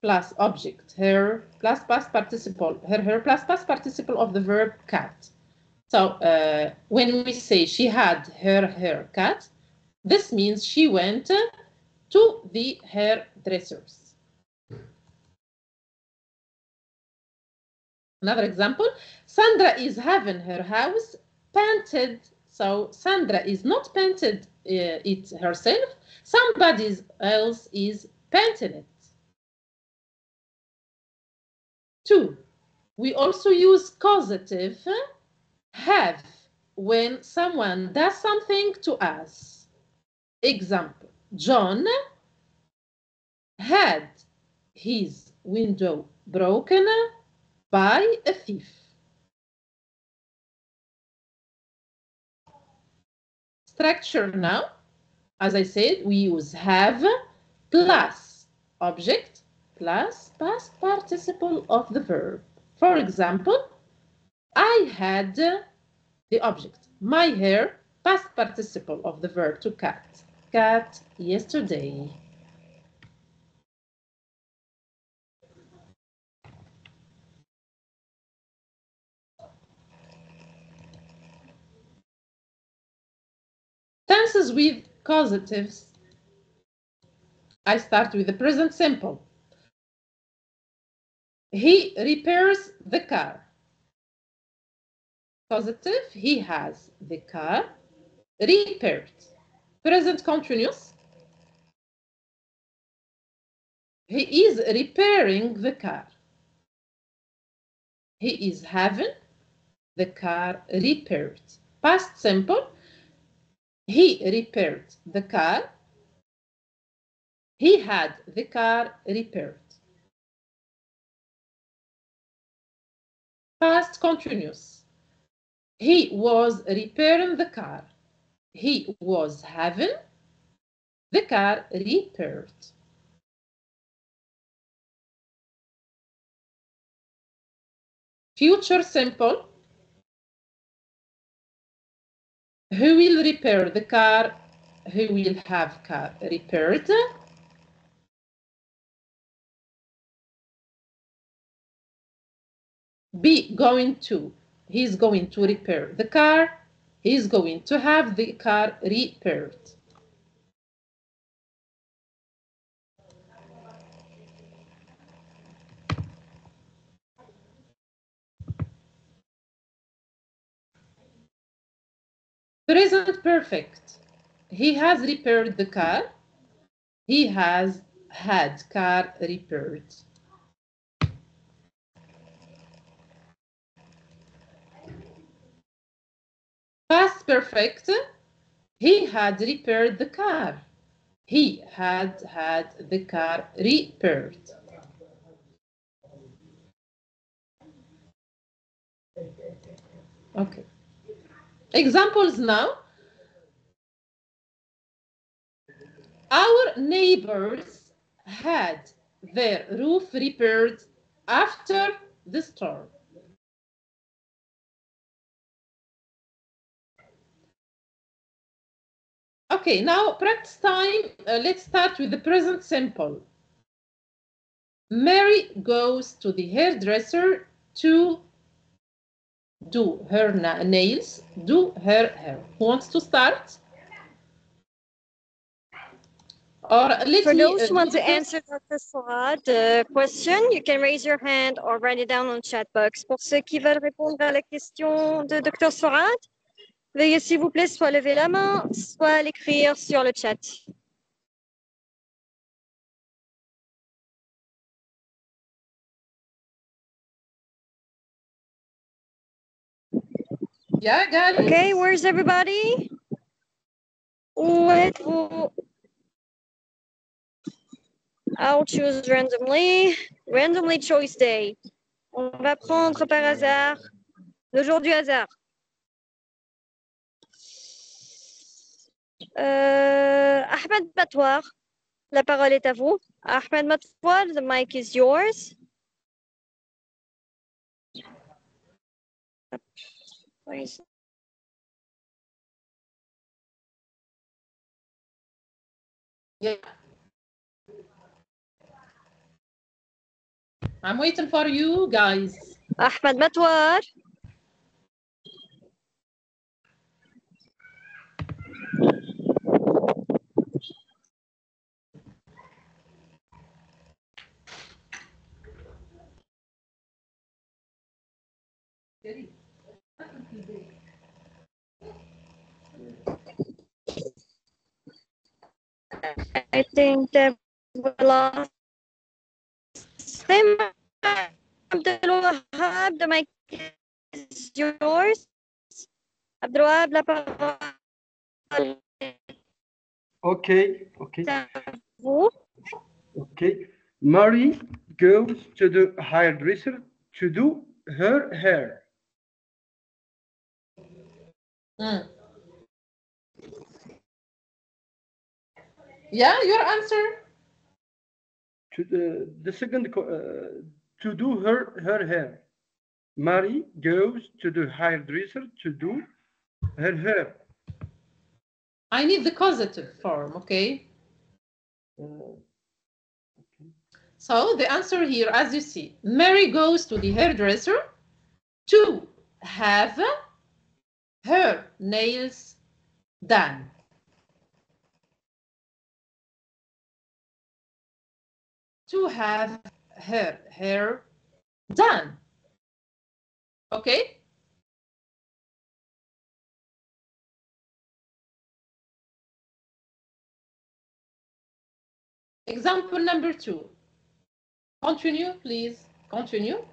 plus object, her plus past participle, her plus past participle of the verb cut. So when we say she had her haircut, this means she went to the hairdressers. Another example, Sandra is having her house painted. So Sandra is not painted it herself. Somebody else is painting it. 2. We also use causative have when someone does something to us. Example, John had his window broken by a thief. Structure now, as I said, we use have plus object plus past participle of the verb. For example, I had the object, my hair, past participle of the verb to cut. Cut yesterday. Tenses with causatives. I start with the present simple. He repairs the car. Causative, he has the car repaired. Present continuous, he is repairing the car. He is having the car repaired. Past simple, he repaired the car. He had the car repaired. Past continuous, he was repairing the car. He was having the car repaired. Future simple, who will repair the car? Who will have car repaired? Be going to, he's going to repair the car. He's going to have the car repaired. Present perfect. He has repaired the car. He has had car repaired. Past perfect. He had repaired the car. He had had the car repaired. Okay. Examples now. Our neighbors had their roof repaired after the storm. Okay, now practice time. Let's start with the present simple. Mary goes to the hairdresser to do her nails, do her hair. Who wants to start? Or For those who want to answer Dr. Sourad question, you can raise your hand or write it down on the chat box. Pour ceux qui veulent répondre à la question de Dr. Sourad, veuillez s'il vous plaît soit lever la main, soit l'écrire sur le chat. Yeah, guys. Okay, where's everybody? Où êtes-vous? I'll choose randomly. Randomly choice day. On va prendre par hasard le jour du hasard. Ahmed Matouar, la parole est à vous. Ahmed Matouar, the mic is yours. Yeah. I'm waiting for you guys. Ahmed Matouar. I think that we lost him. Abdul Wahab, the mic is yours. Abdul Wahab, la parole Okay. est à vous. Okay. Mary goes to the hairdresser to do her hair. Mm. Yeah, your answer? To the second, to do her hair. Mary goes to the hairdresser to do her hair. I need the causative form, okay? So the answer here, as you see, Mary goes to the hairdresser to have her nails done. To have her hair done. Okay? Example number 2. Continue, please. Continue.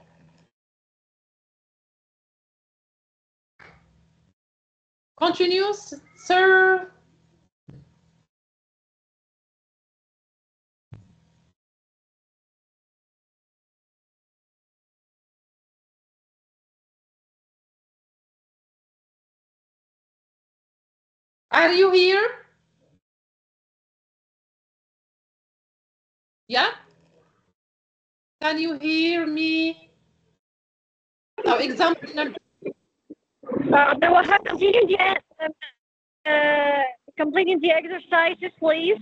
Continue, sir. Are you here? Yeah? Can you hear me? Now, example number. Abdul Wahab, completing the exercises, please.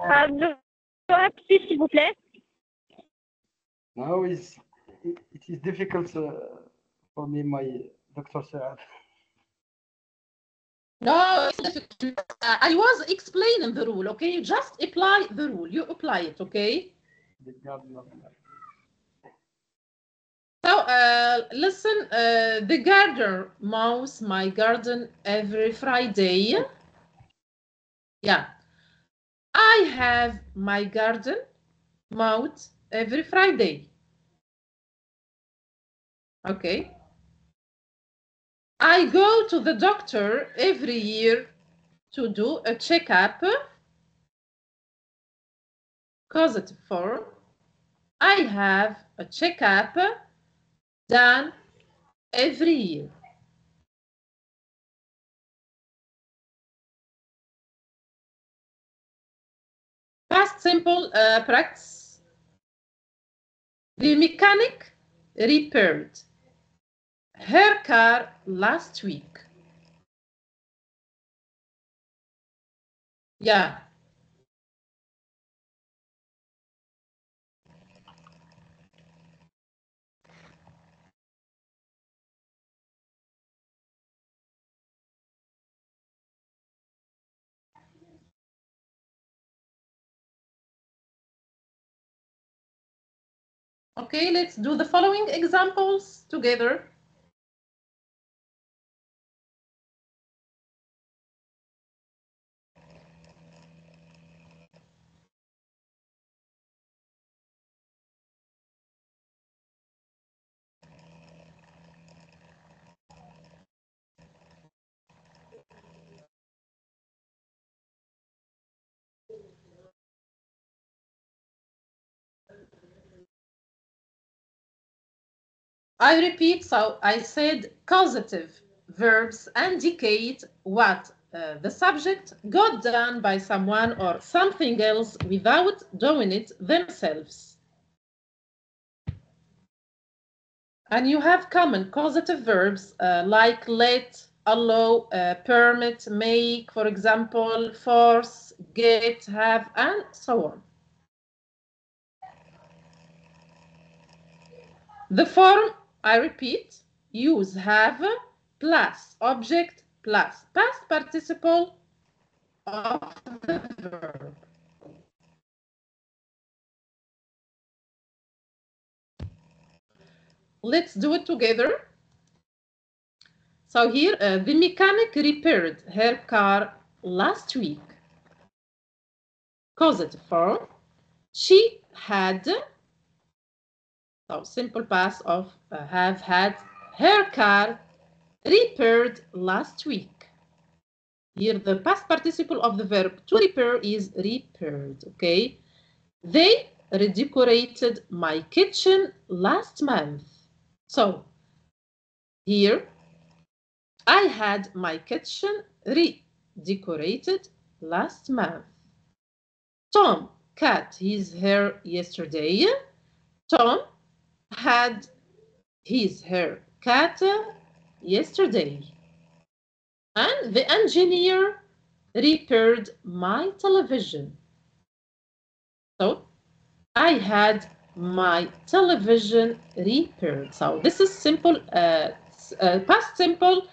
Abdul Wahab, please, s'il vous plaît. Now it is difficult for me, my Dr. Saad. No, it's difficult. I was explaining the rule, okay? You just apply the rule. You apply it, okay? So, listen, the gardener mows my garden every Friday. Yeah. I have my garden mowed every Friday. Okay. I go to the doctor every year to do a checkup. Causative form. I have a checkup done every year. Past simple practice. The mechanic repaired her car last week. Yeah. Okay, let's do the following examples together. I repeat, so I said causative verbs indicate what the subject got done by someone or something else without doing it themselves. And you have common causative verbs like let, allow, permit, make, for example, force, get, have, and so on. The form, I repeat, use have plus object plus past participle of the verb. Let's do it together. So here, the mechanic repaired her car last week. Causative form, she had, so simple past of have had, her car repaired last week. Here, the past participle of the verb to repair is repaired, okay? They redecorated my kitchen last month. So, here, I had my kitchen redecorated last month. Tom cut his hair yesterday. Tom had his hair cut yesterday. And the engineer repaired my television. So I had my television repaired. So this is simple, past simple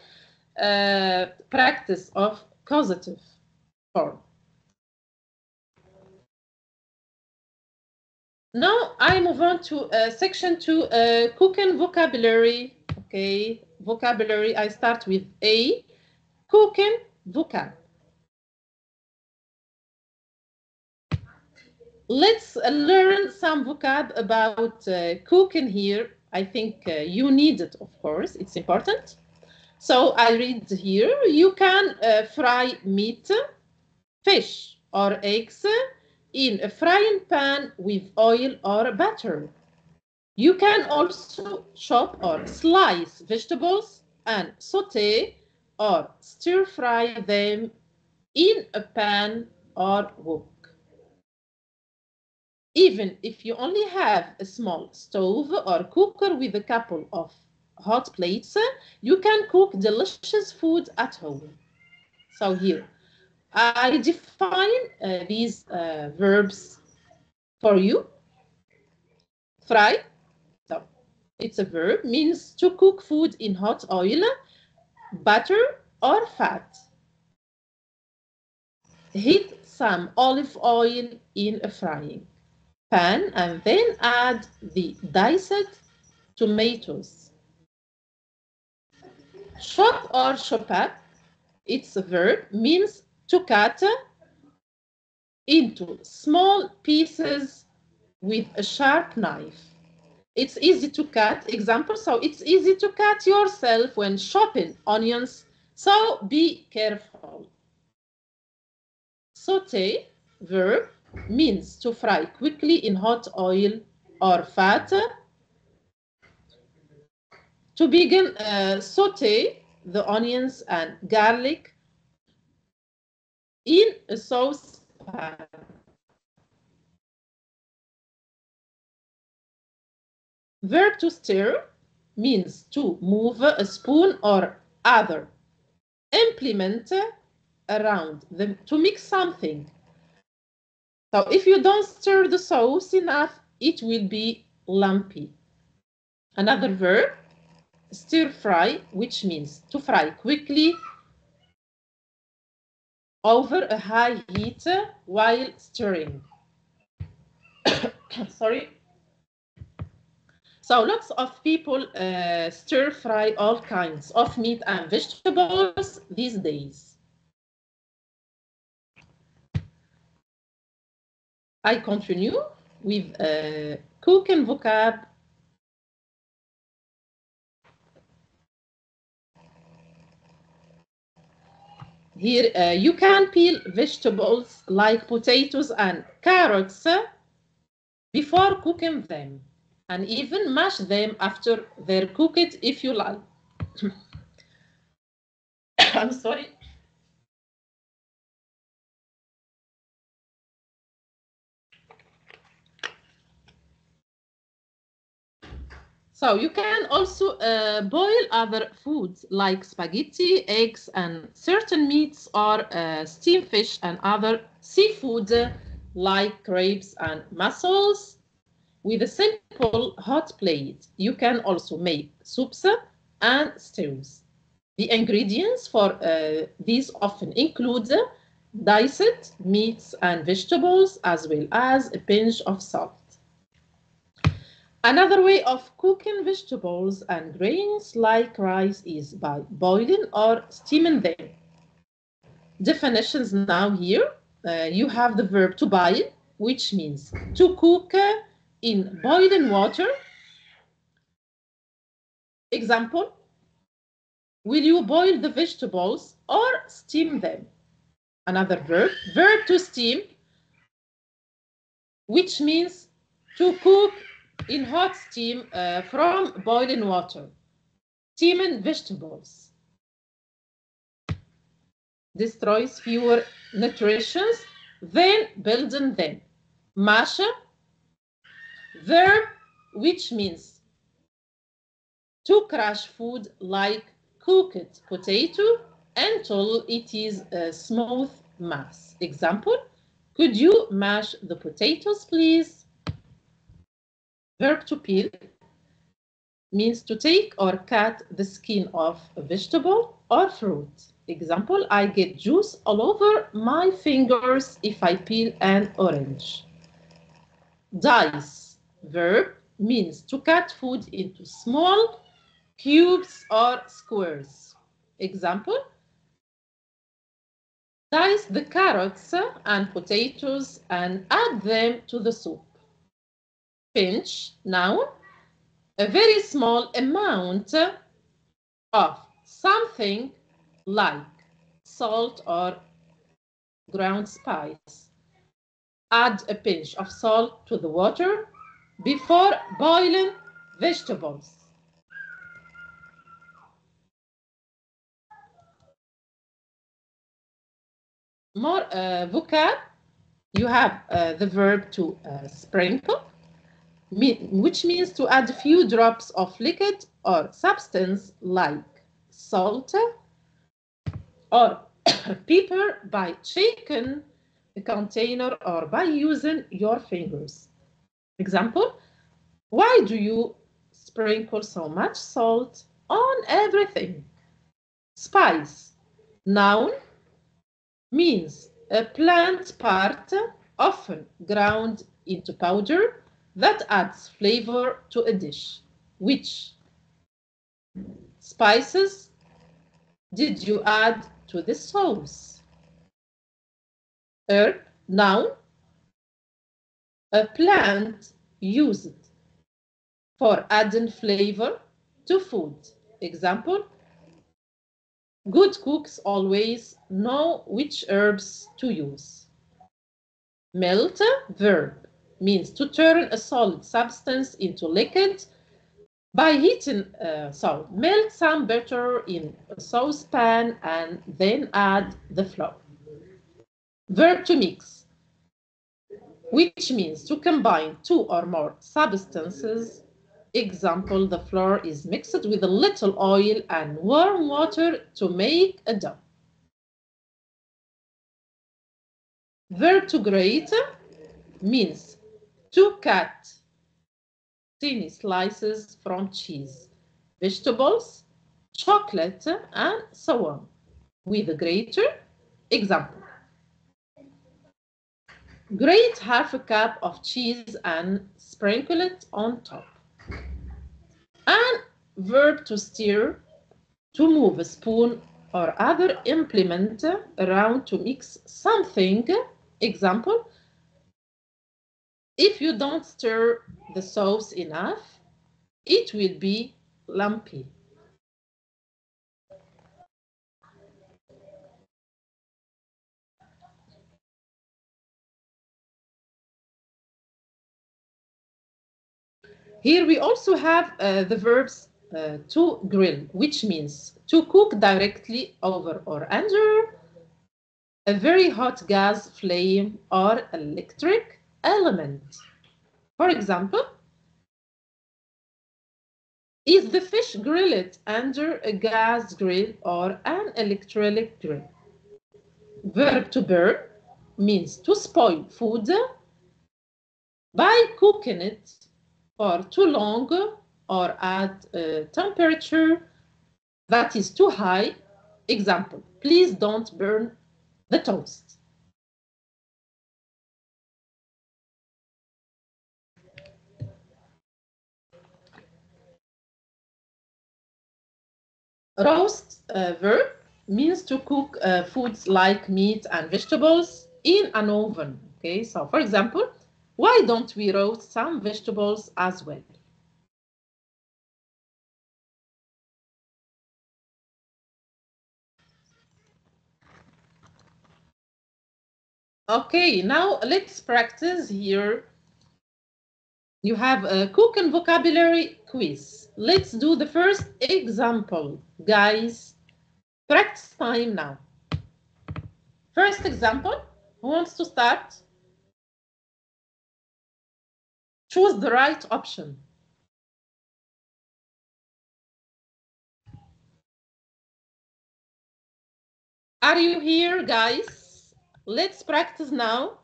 practice of causative form. Now I move on to section 2, cooking vocabulary. Okay, vocabulary. I start with A, cooking vocab. Let's learn some vocab about cooking here. I think you need it, of course. It's important. So I read here, you can fry meat, fish, or eggs in a frying pan with oil or butter. You can also chop or slice vegetables and saute or stir fry them in a pan or wok. Even if you only have a small stove or cooker with a couple of hot plates, you can cook delicious food at home. So here, I define these verbs for you. Fry, so it's a verb, means to cook food in hot oil, butter, or fat. Heat some olive oil in a frying pan and then add the diced tomatoes. Chop or chop up, it's a verb, means to cut into small pieces with a sharp knife. It's easy to cut, example, so it's easy to cut yourself when chopping onions, so be careful. Saute, verb, means to fry quickly in hot oil or fat. To begin, saute the onions and garlic in a sauce pan. Verb to stir means to move a spoon or other implement around them to mix something. So if you don't stir the sauce enough, it will be lumpy. Another verb, stir fry, which means to fry quickly over a high heat while stirring. Sorry. So lots of people stir fry all kinds of meat and vegetables these days. I continue with cooking vocab. Here you can peel vegetables like potatoes and carrots before cooking them, and even mash them after they're cooked if you like. I'm sorry. So you can also boil other foods like spaghetti, eggs, and certain meats, or steam fish and other seafood like crabs and mussels. With a simple hot plate, you can also make soups and stews. The ingredients for these often include diced meats and vegetables, as well as a pinch of salt. Another way of cooking vegetables and grains like rice is by boiling or steaming them. Definitions now here. You have the verb to boil, which means to cook in boiling water. Example, will you boil the vegetables or steam them? Another verb to steam, which means to cook in hot steam from boiling water. Steaming vegetables destroys fewer nutrients than building them. Mash, verb, which means to crush food like cooked potato until it is a smooth mass. Example, could you mash the potatoes, please? Verb to peel means to take or cut the skin of a vegetable or fruit. Example, I get juice all over my fingers if I peel an orange. Dice, verb, means to cut food into small cubes or squares. Example, dice the carrots and potatoes and add them to the soup. Pinch, noun, a very small amount of something like salt or ground spice. Add a pinch of salt to the water before boiling vegetables. More vocab, you have the verb to sprinkle, which means to add a few drops of liquid or substance like salt or pepper by shaking a container or by using your fingers. Example, why do you sprinkle so much salt on everything? Spice, noun, means a plant part often ground into powder that adds flavor to a dish. Which spices did you add to the sauce? Herb, noun, a plant used for adding flavor to food. Example, good cooks always know which herbs to use. Melt, verb, means to turn a solid substance into liquid by heating. So melt some butter in a saucepan and then add the flour. Verb to mix, which means to combine two or more substances. Example, the flour is mixed with a little oil and warm water to make a dough. Verb to grate means to cut thin slices from cheese, vegetables, chocolate, and so on with a grater. Example, grate half a cup of cheese and sprinkle it on top. And verb to stir, to move a spoon or other implement around to mix something. Example, if you don't stir the sauce enough, it will be lumpy. Here we also have the verbs to grill, which means to cook directly over or under a very hot gas flame or electric element. For example, is the fish grilled under a gas grill or an electric grill? Verb to burn means to spoil food by cooking it for too long or at a temperature that is too high. Example, please don't burn the toast. Roast verb means to cook foods like meat and vegetables in an oven. Okay, so for example, why don't we roast some vegetables as well? Okay, now let's practice here. You have a cook and vocabulary quiz. Let's do the first example, guys. Practice time now. First example, who wants to start? Choose the right option. Are you here, guys? Let's practice now.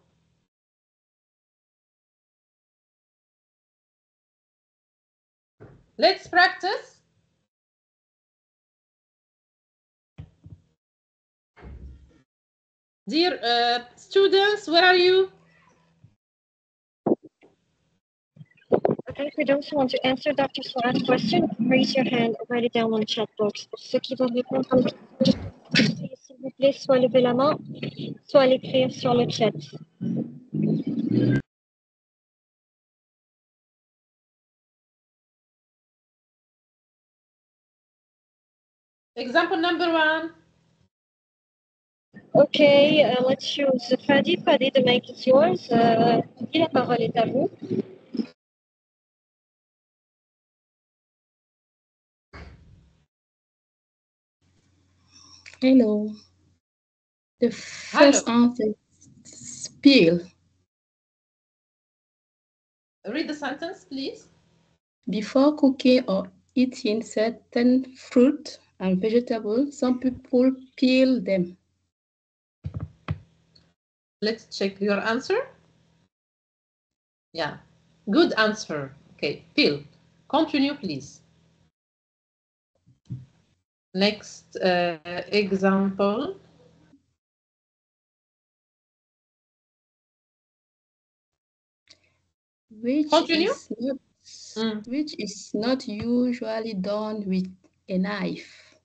Let's practice. Dear students, where are you? Okay, for those who want to answer Dr. Suarez's question, raise your hand or write it down on the chat box. Pour ceux qui veulent répondre, s'il vous plaît, soit lever la main, soit l'écrire sur le chat. Example number 1. Okay, let's choose Fadi. Fadi, the mic is yours. La parole est à vous. Hello. The first answer is peel. Read the sentence, please. Before cooking or eating certain fruit and vegetables, some people peel them. Let's check your answer. Yeah, good answer. Okay, peel. Continue, please. Next example. Which is not usually done with a knife.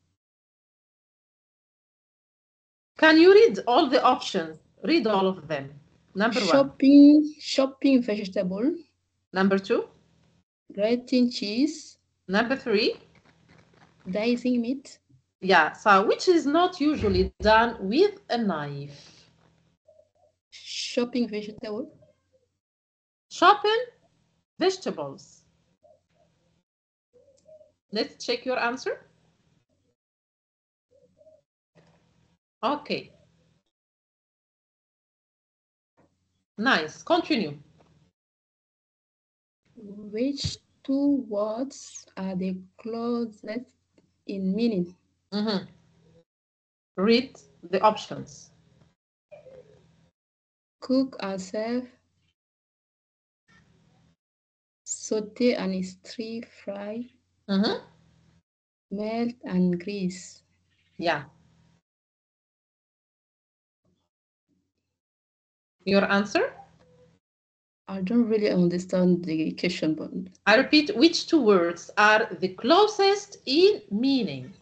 Can you read all the options? Read all of them. Number 1. Chopping vegetable. Number 2. Grating cheese. Number 3. Dicing meat. Yeah, so which is not usually done with a knife? Chopping vegetable. Chopping vegetables. Let's check your answer. Okay. Nice. Continue. Which two words are the closest in meaning? Read the options. Cook and serve. Saute and stir fry. Melt and grease. Yeah. Your answer? I don't really understand the question, but I repeat, which two words are the closest in meaning?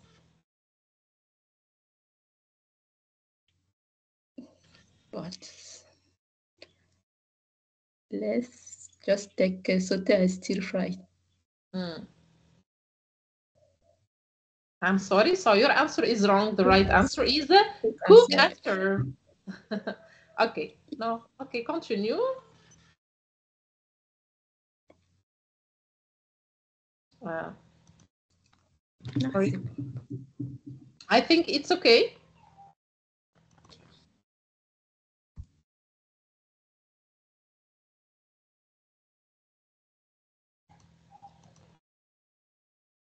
But let's just take saute and stir fry. I'm sorry, so your answer is wrong. The right answer is the cook after. Okay, no, okay, continue. Sorry. I think it's okay.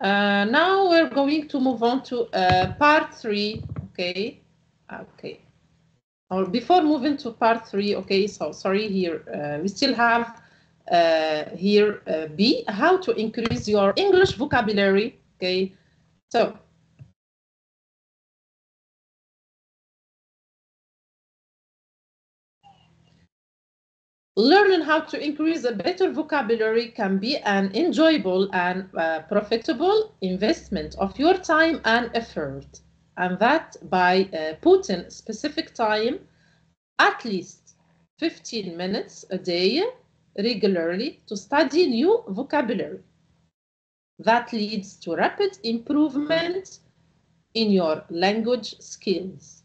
Now we're going to move on to part 3, okay? Okay. Or before moving to part 3, okay, so sorry here, we still have here B, how to increase your English vocabulary, okay? So, learning how to increase a better vocabulary can be an enjoyable and profitable investment of your time and effort, and that by putting specific time, at least 15 minutes a day, regularly to study new vocabulary. That leads to rapid improvement in your language skills,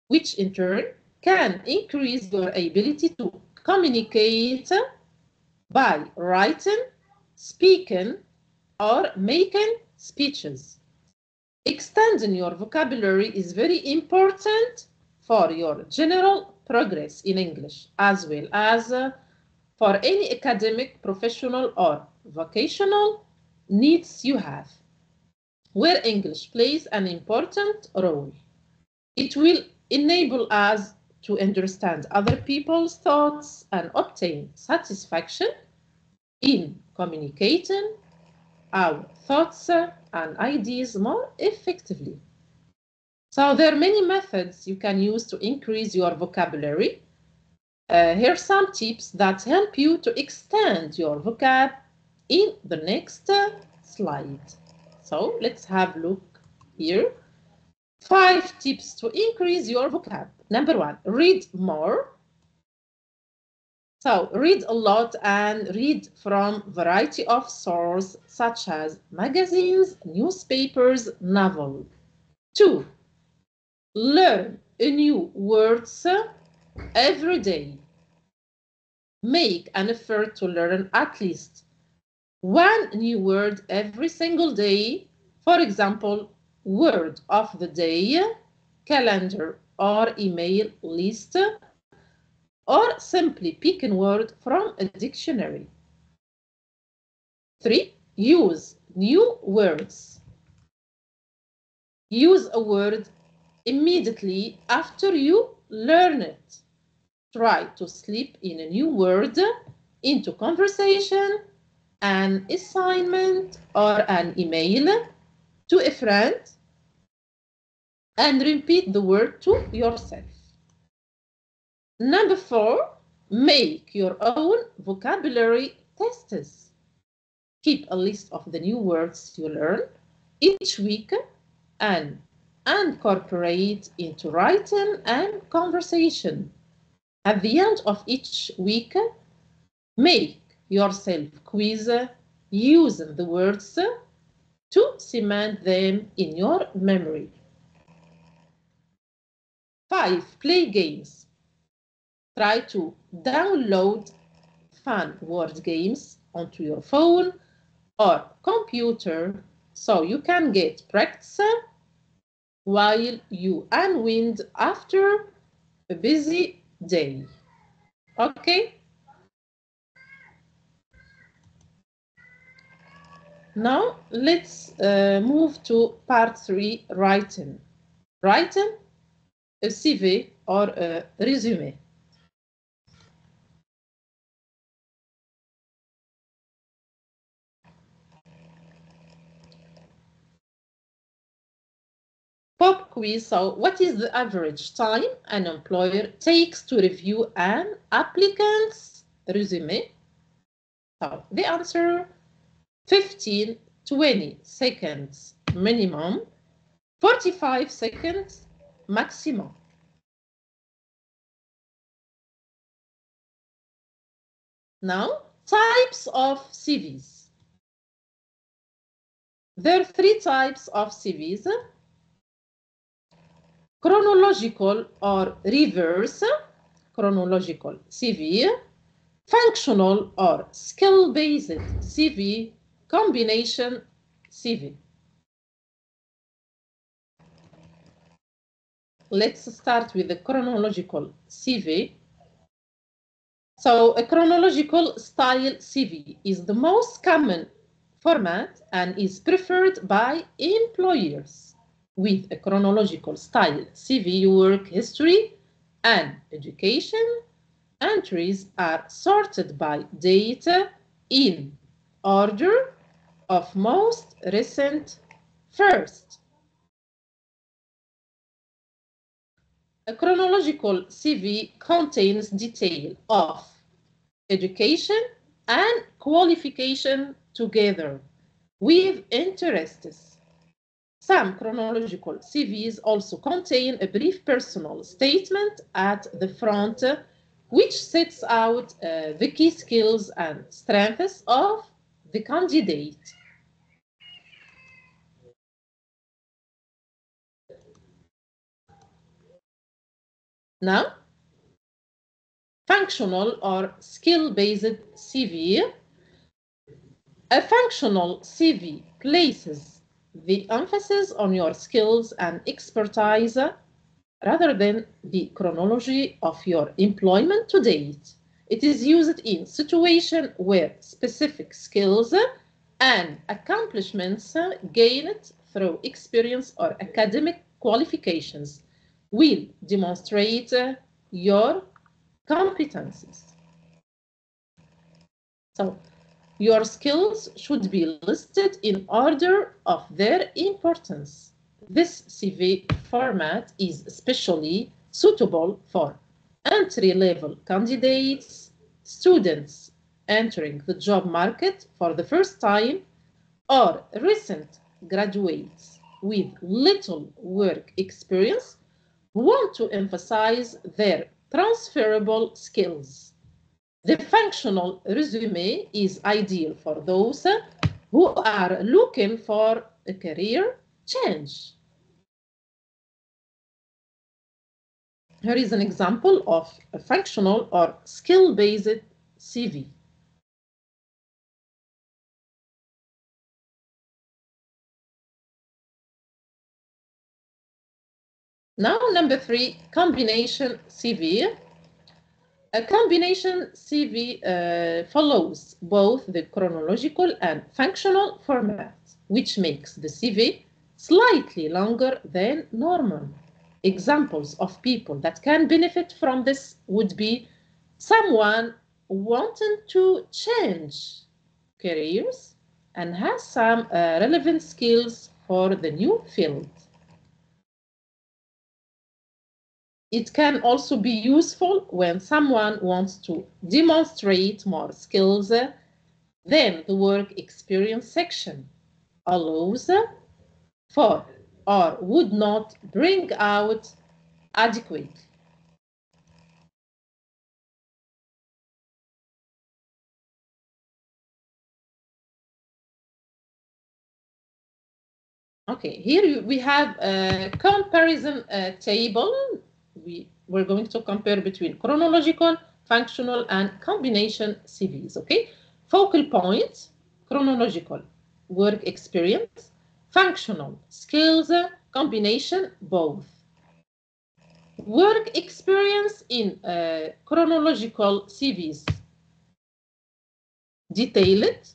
which in turn can increase your ability to communicate by writing, speaking, or making speeches. Extending your vocabulary is very important for your general progress in English, as well as for any academic, professional, or vocational needs you have, where English plays an important role. It will enable us to understand other people's thoughts and obtain satisfaction in communicating our thoughts and ideas more effectively. So there are many methods you can use to increase your vocabulary. Here are some tips that help you to extend your vocab in the next slide. So let's have a look here. 5 tips to increase your vocab. Number 1, read more. So read a lot and read from variety of sources such as magazines, newspapers, novels. 2, learn a new words every day. Make an effort to learn at least 1 new word every single day. For example, word of the day, calendar or email list, or simply pick a word from a dictionary. 3, use new words. Use a word immediately after you learn it. Try to slip in a new word into conversation, an assignment, or an email to a friend, and repeat the word to yourself. Number 4, make your own vocabulary tests. Keep a list of the new words you learn each week and incorporate into writing and conversation. At the end of each week, make yourself quiz using the words to cement them in your memory. 5, play games. Try to download fun word games onto your phone or computer so you can get practice while you unwind after a busy day. Okay? Now let's move to part 3, writing. Writing a CV or a resume. Pop quiz. So what is the average time an employer takes to review an applicant's resume? So the answer, 15-20 seconds minimum, 45 seconds maximum. Now, types of CVs. There are 3 types of CVs: chronological or reverse chronological CV, functional or skill-based CV, combination CV. let's start with the chronological CV. So a chronological style CV is the most common format and is preferred by employers. With a chronological style CV, work history and education entries are sorted by date in order of most recent first. A chronological CV contains detail of education and qualification together with interests. Some chronological CVs also contain a brief personal statement at the front, which sets out the key skills and strengths of the candidate. Now, functional or skill-based CV. A functional CV places the emphasis on your skills and expertise rather than the chronology of your employment to date. It is used in situations where specific skills and accomplishments gained through experience or academic qualifications will demonstrate your competencies. So, your skills should be listed in order of their importance. This CV format is especially suitable for entry-level candidates, students entering the job market for the first time, or recent graduates with little work experience who want to emphasize their transferable skills. The functional resume is ideal for those who are looking for a career change. Here is an example of a functional or skill-based CV. Now, number 3, combination CV. A combination CV follows both the chronological and functional format, which makes the CV slightly longer than normal. Examples of people that can benefit from this would be someone wanting to change careers and has some relevant skills for the new field. It can also be useful when someone wants to demonstrate more skills than the work experience section allows for or would not bring out adequately. Okay, here we have a comparison table. We're going to compare between chronological, functional, and combination CVs, okay? Focal point, chronological, work experience, functional, skills, combination, both. Work experience in chronological CVs, detailed,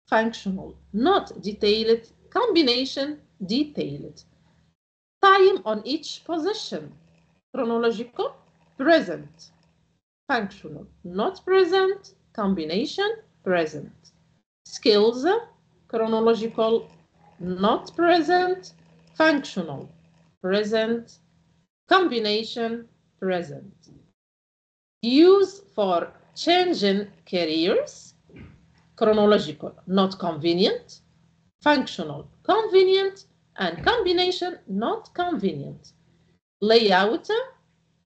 functional, not detailed, combination, detailed. Time on each position, chronological, present, functional, not present, combination, present. Skills, chronological, not present, functional, present, combination, present. Use for changing careers, chronological, not convenient, functional, convenient, and combination, not convenient. Layout,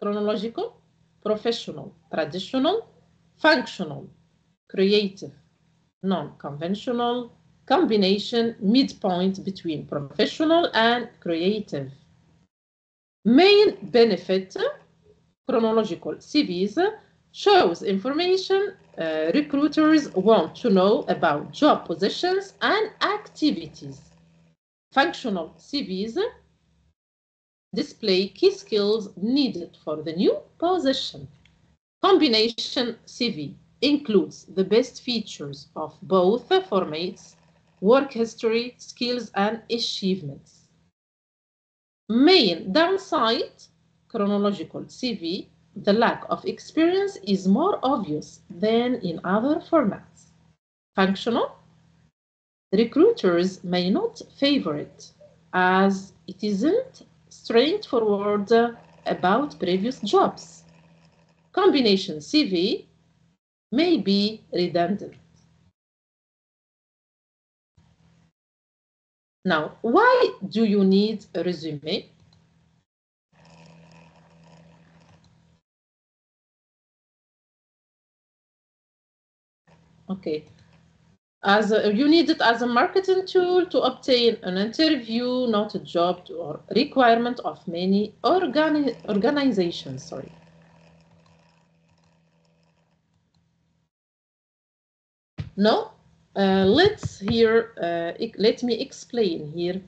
chronological, professional, traditional, functional, creative, non-conventional, combination, midpoint between professional and creative. Main benefit, chronological CVs, shows information recruiters want to know about job positions and activities. Functional CVs display key skills needed for the new position. Combination CV includes the best features of both formats, work history, skills, and achievements. Main downside, chronological CV, the lack of experience is more obvious than in other formats. Functional, recruiters may not favor it as it isn't straightforward about previous jobs. Combination CV may be redundant. Now, why do you need a resume? Okay. You need it as a marketing tool to obtain an interview, not a job or requirement of many organizations. Sorry. No, let me explain here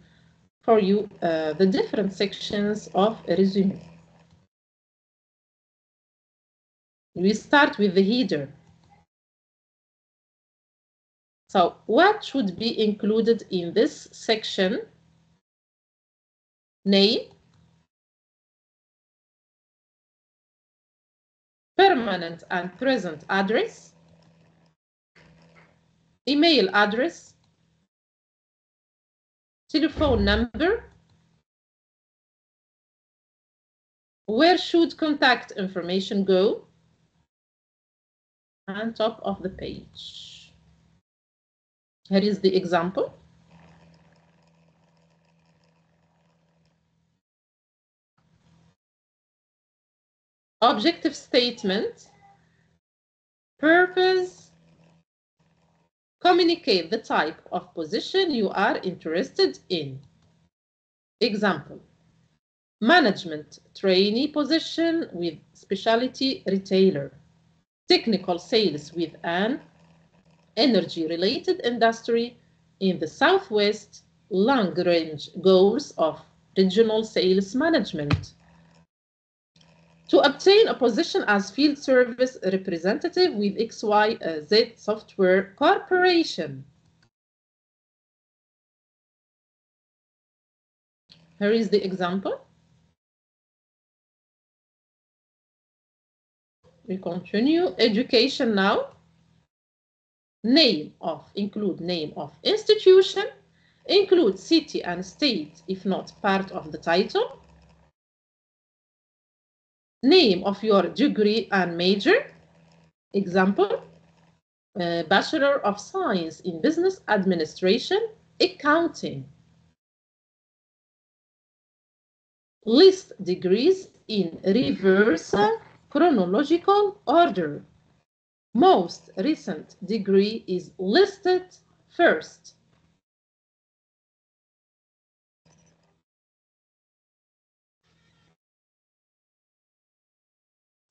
for you the different sections of a resume. We start with the header. So what should be included in this section? Name, permanent and present address, email address, telephone number, where should contact information go, and top of the page. Here is the example. Objective statement, purpose, communicate the type of position you are interested in. Example, management trainee position with specialty retailer, technical sales with an energy-related industry in the Southwest, long-range goals of regional sales management. To obtain a position as field service representative with XYZ Software Corporation. Here is the example. We continue. Education now. Include name of institution. Include city and state if not part of the title. Name of your degree and major. Example, Bachelor of Science in Business Administration, Accounting. List degrees in reverse chronological order. Most recent degree is listed first.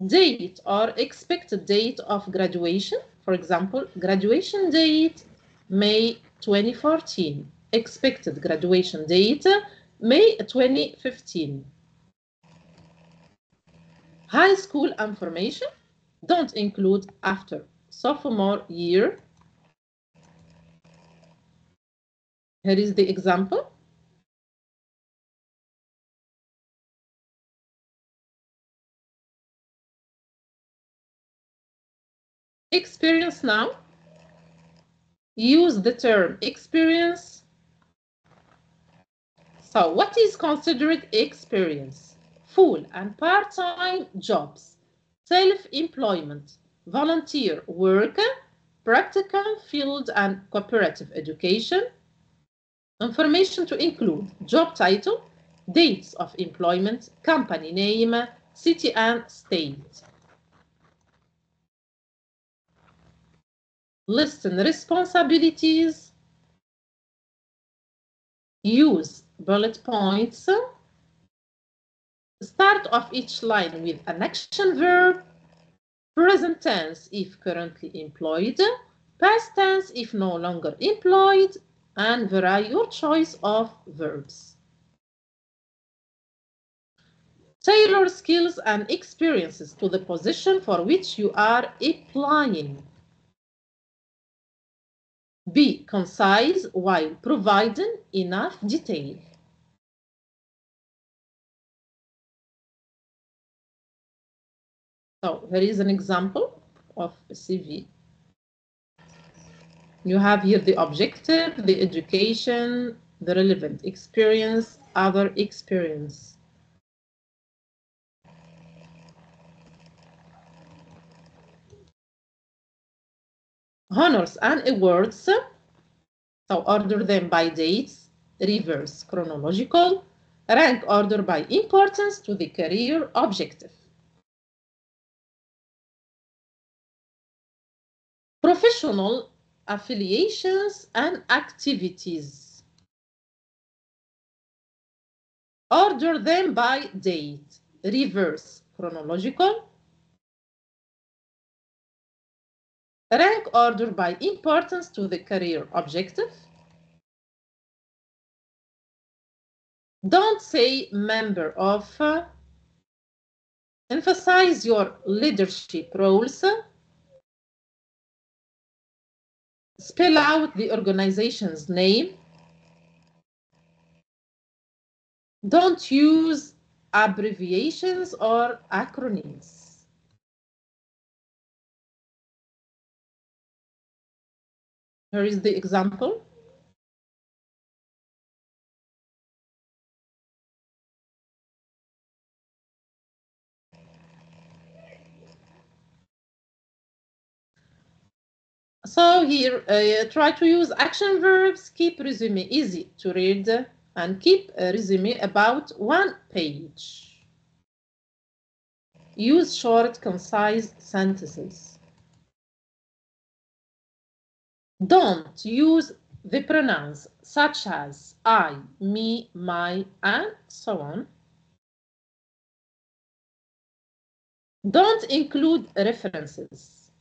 Date or expected date of graduation. For example, graduation date, May 2014. Expected graduation date, May 2015. High school information. Don't include after sophomore year. Here is the example. Experience now. Use the term experience. So what is considered experience? Full and part-time jobs, self-employment, volunteer work, practical field and cooperative education. Information to include job title, dates of employment, company name, city and state. Listen responsibilities. Use bullet points. Start of each line with an action verb. Present tense if currently employed. Past tense if no longer employed. And vary your choice of verbs. Tailor skills and experiences to the position for which you are applying. Be concise while providing enough detail. So here is an example of a CV. You have here the objective, the education, the relevant experience, other experience. Honors and awards, so order them by dates, reverse chronological, rank order by importance to the career objective. Professional affiliations and activities. Order them by date, reverse chronological, rank order by importance to the career objective. Don't say member of. Emphasize your leadership roles. Spell out the organization's name. Don't use abbreviations or acronyms. Here is the example. So here, try to use action verbs, keep resume easy to read, and keep a resume about 1 page. Use short, concise sentences. Don't use the pronouns such as I, me, my, and so on. Don't include references.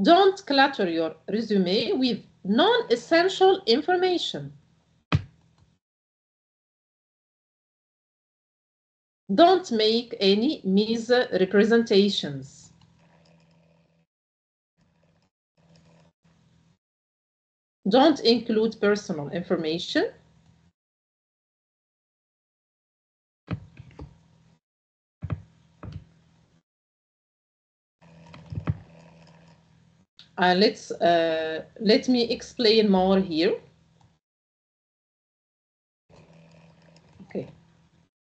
Don't clutter your resume with non-essential information. Don't make any misrepresentations. Don't include personal information. Let me explain more here. Okay.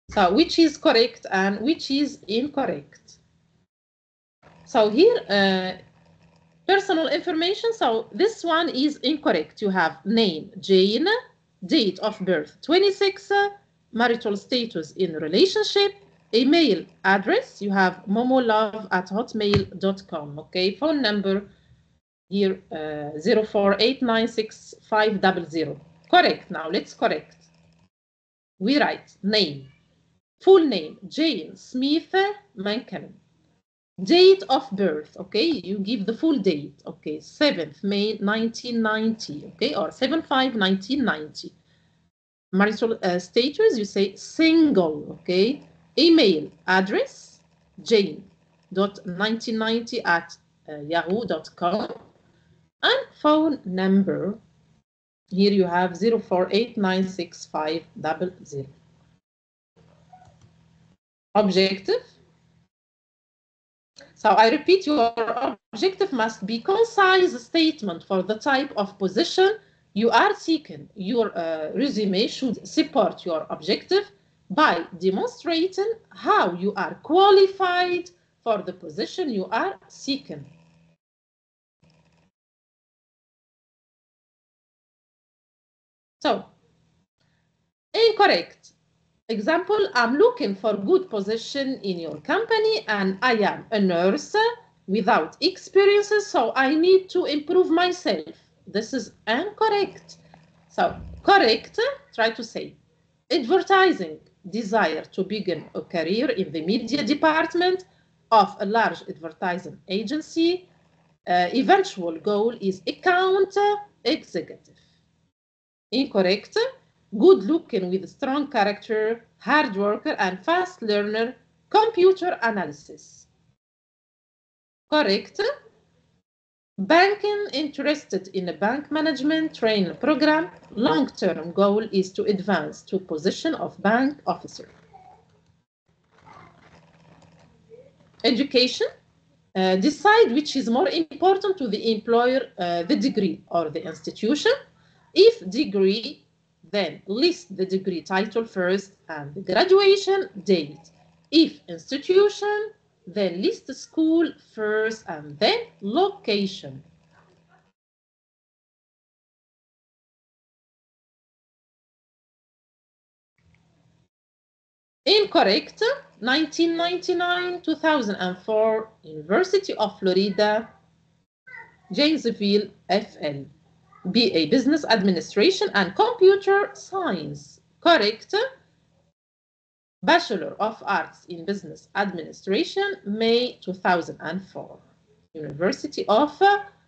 So which is correct and which is incorrect? So here, personal information. So this one is incorrect. You have name, Jane, date of birth, 26, marital status in relationship, email address. You have momolove@hotmail.com. Okay, phone number here 04896500. Correct. Now let's correct. We write name, full name, Jane Smith Mankin. Date of birth, okay, you give the full date, okay, 7th May 1990, okay, or 7/5/1990. Marital status, you say single, okay. Email address, jane.1990@yahoo.com. And phone number, here you have 04896500. Objective. So I repeat, your objective must be concise statement for the type of position you are seeking. Your resume should support your objective by demonstrating how you are qualified for the position you are seeking. So, incorrect. Example, I'm looking for good position in your company and I am a nurse without experiences, so I need to improve myself. This is incorrect. So, correct, try to say, advertising, desire to begin a career in the media department of a large advertising agency. Eventual goal is account executive. Incorrect. good looking with strong character, hard worker and fast learner, computer analysis. Correct. Banking, interested in a bank management training program. Long-term goal is to advance to position of bank officer. Education, decide which is more important to the employer, the degree or the institution. If degree, then list the degree title first and the graduation date. If institution, then list the school first and then location. Incorrect. 1999, 2004, University of Florida, Janesville, FL. BA Business Administration and Computer Science. Correct. Bachelor of Arts in Business Administration, May 2004. University of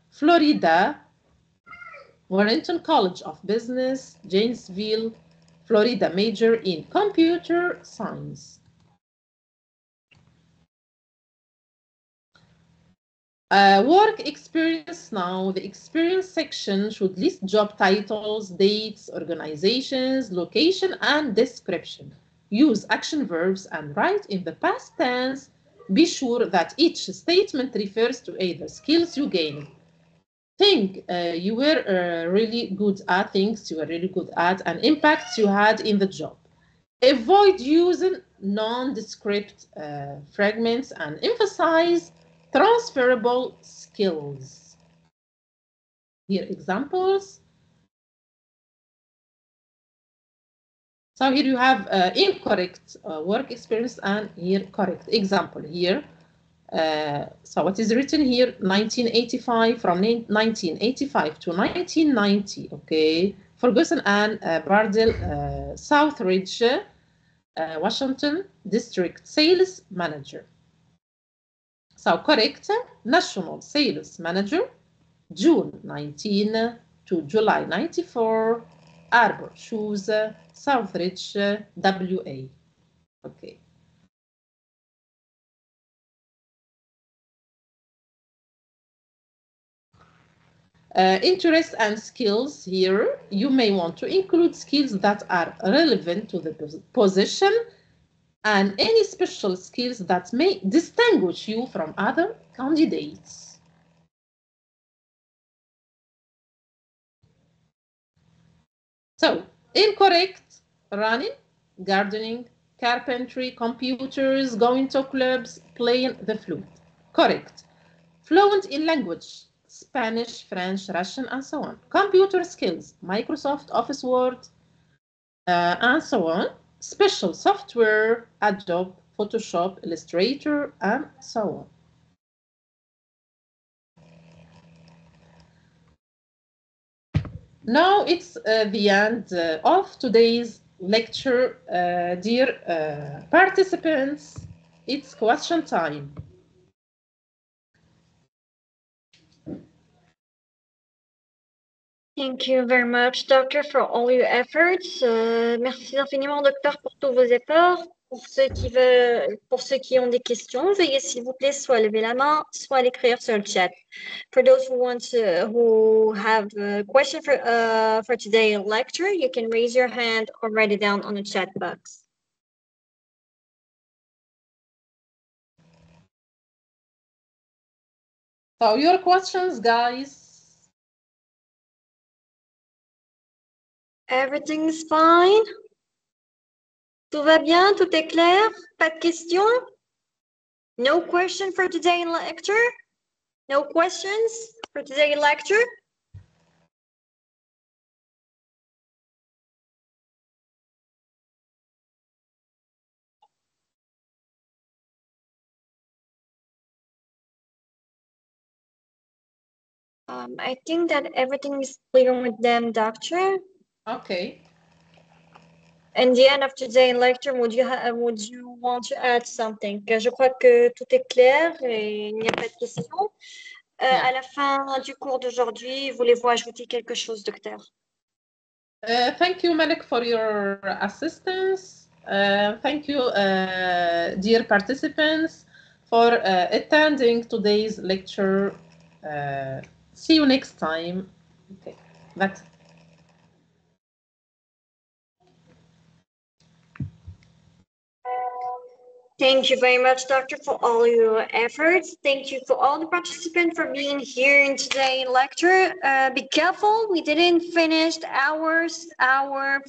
Florida, Warrenton College of Business, Janesville, Florida, major in Computer Science. Work experience now. The experience section should list job titles, dates, organizations, location, and description. Use action verbs and write in the past tense. Be sure that each statement refers to either skills you gained, things you were really good at, and impacts you had in the job. Avoid using nondescript fragments and emphasize transferable skills. Here examples. So here you have incorrect work experience and here correct example here. So what is written here? 1985, from 1985 to 1990. Okay, Ferguson and Bardell, Southridge, Washington District Sales Manager. So correct, National Sales Manager, June 19 to July 94, Arbor Shoes, Southridge, WA. Okay. Interests and skills here, you may want to include skills that are relevant to the position and any special skills that may distinguish you from other candidates. So, incorrect, running, gardening, carpentry, computers, going to clubs, playing the flute. Correct, fluent in language, Spanish, French, Russian, and so on. Computer skills, Microsoft Office Word, and so on. Special software, Adobe, Photoshop, Illustrator, and so on. Now it's the end of today's lecture. Dear participants, it's question time. Thank you very much, Doctor, for all your efforts. Merci infiniment, Docteur, pour tous vos efforts. Pour ceux qui ont des questions, veuillez s'il vous plaît soit lever la main, soit l'écrire sur le chat. For those who have a question for today's lecture, you can raise your hand or write it down on the chat box. So your questions, guys. Everything's fine. Tout va bien? Tout est clair? Pas de questions? No question for today's lecture? No questions for today's lecture? I think that everything is clear with them, Doctor. Okay. In the end of today's lecture, would you want to add something? Je crois que tout est clair et il n'y a pas de questions. À la fin du cours d'aujourd'hui, voulez-vous ajouter quelque chose, Docteur? Thank you, Malik, for your assistance. Thank you, dear participants, for attending today's lecture. See you next time. Okay, that's it. Thank you very much, Doctor, for all your efforts. Thank you for all the participants for being here in today's lecture. Be careful, we didn't finish our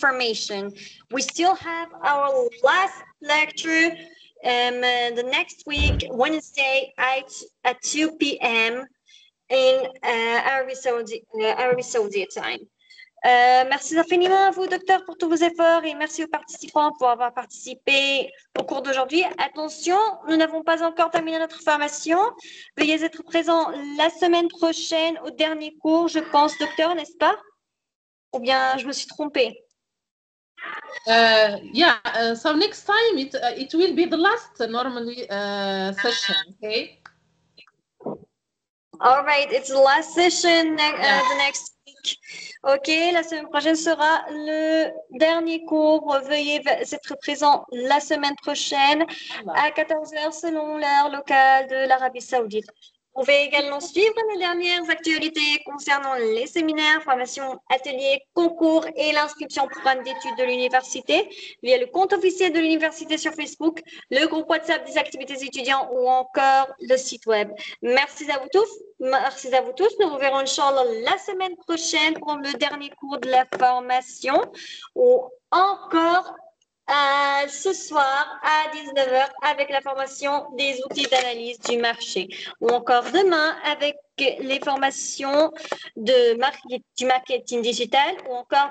formation. We still have our last lecture the next week, Wednesday at 2 p.m. in Arabie Saudi time. Merci infiniment à vous, docteur, pour tous vos efforts et merci aux participants pour avoir participé au cours d'aujourd'hui. Attention, nous n'avons pas encore terminé notre formation. Veuillez être présents la semaine prochaine au dernier cours, je pense, docteur, n'est-ce pas? Ou bien je me suis trompée? So next time it will be the last normally session, okay? All right, it's the last session the next week. Ok, la semaine prochaine sera le dernier cours. Veuillez être présent la semaine prochaine à 14h selon l'heure locale de l'Arabie Saoudite. Vous pouvez également suivre les dernières actualités concernant les séminaires, formations, ateliers, concours et l'inscription au programme d'études de l'université via le compte officiel de l'université sur Facebook, le groupe WhatsApp des activités étudiants ou encore le site web. Merci à vous tous. Merci à vous tous. Nous vous verrons, Inch'Allah, la semaine prochaine pour le dernier cours de la formation ou encore ce soir à 19h avec la formation des outils d'analyse du marché ou encore demain avec les formations du marketing digital ou encore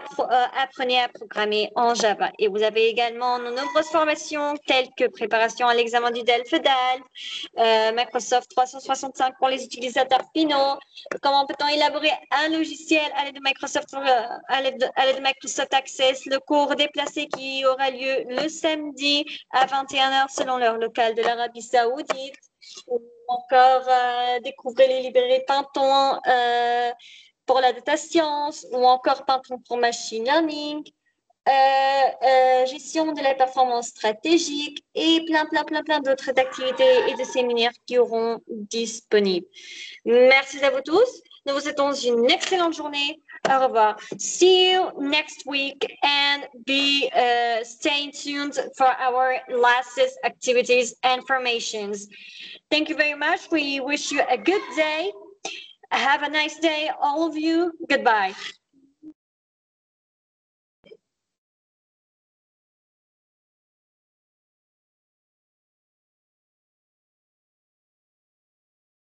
apprenez à programmer en Java. Et vous avez également nos nombreuses formations telles que préparation à l'examen du DELF, Microsoft 365 pour les utilisateurs finaux, comment peut-on élaborer un logiciel à l'aide de Microsoft, à l'aide de Microsoft Access, le cours déplacé qui aura lieu le samedi à 21h selon l'heure locale de l'Arabie Saoudite, ou encore découvrir les librairies Python pour la data science, ou encore Python pour machine learning, gestion de la performance stratégique et plein d'autres activités et de séminaires qui auront disponibles. Merci à vous tous. Nous vous souhaitons une excellente journée. Au revoir. See you next week and stay tuned for our last activities and formations. Thank you very much. We wish you a good day. Have a nice day, all of you. Goodbye.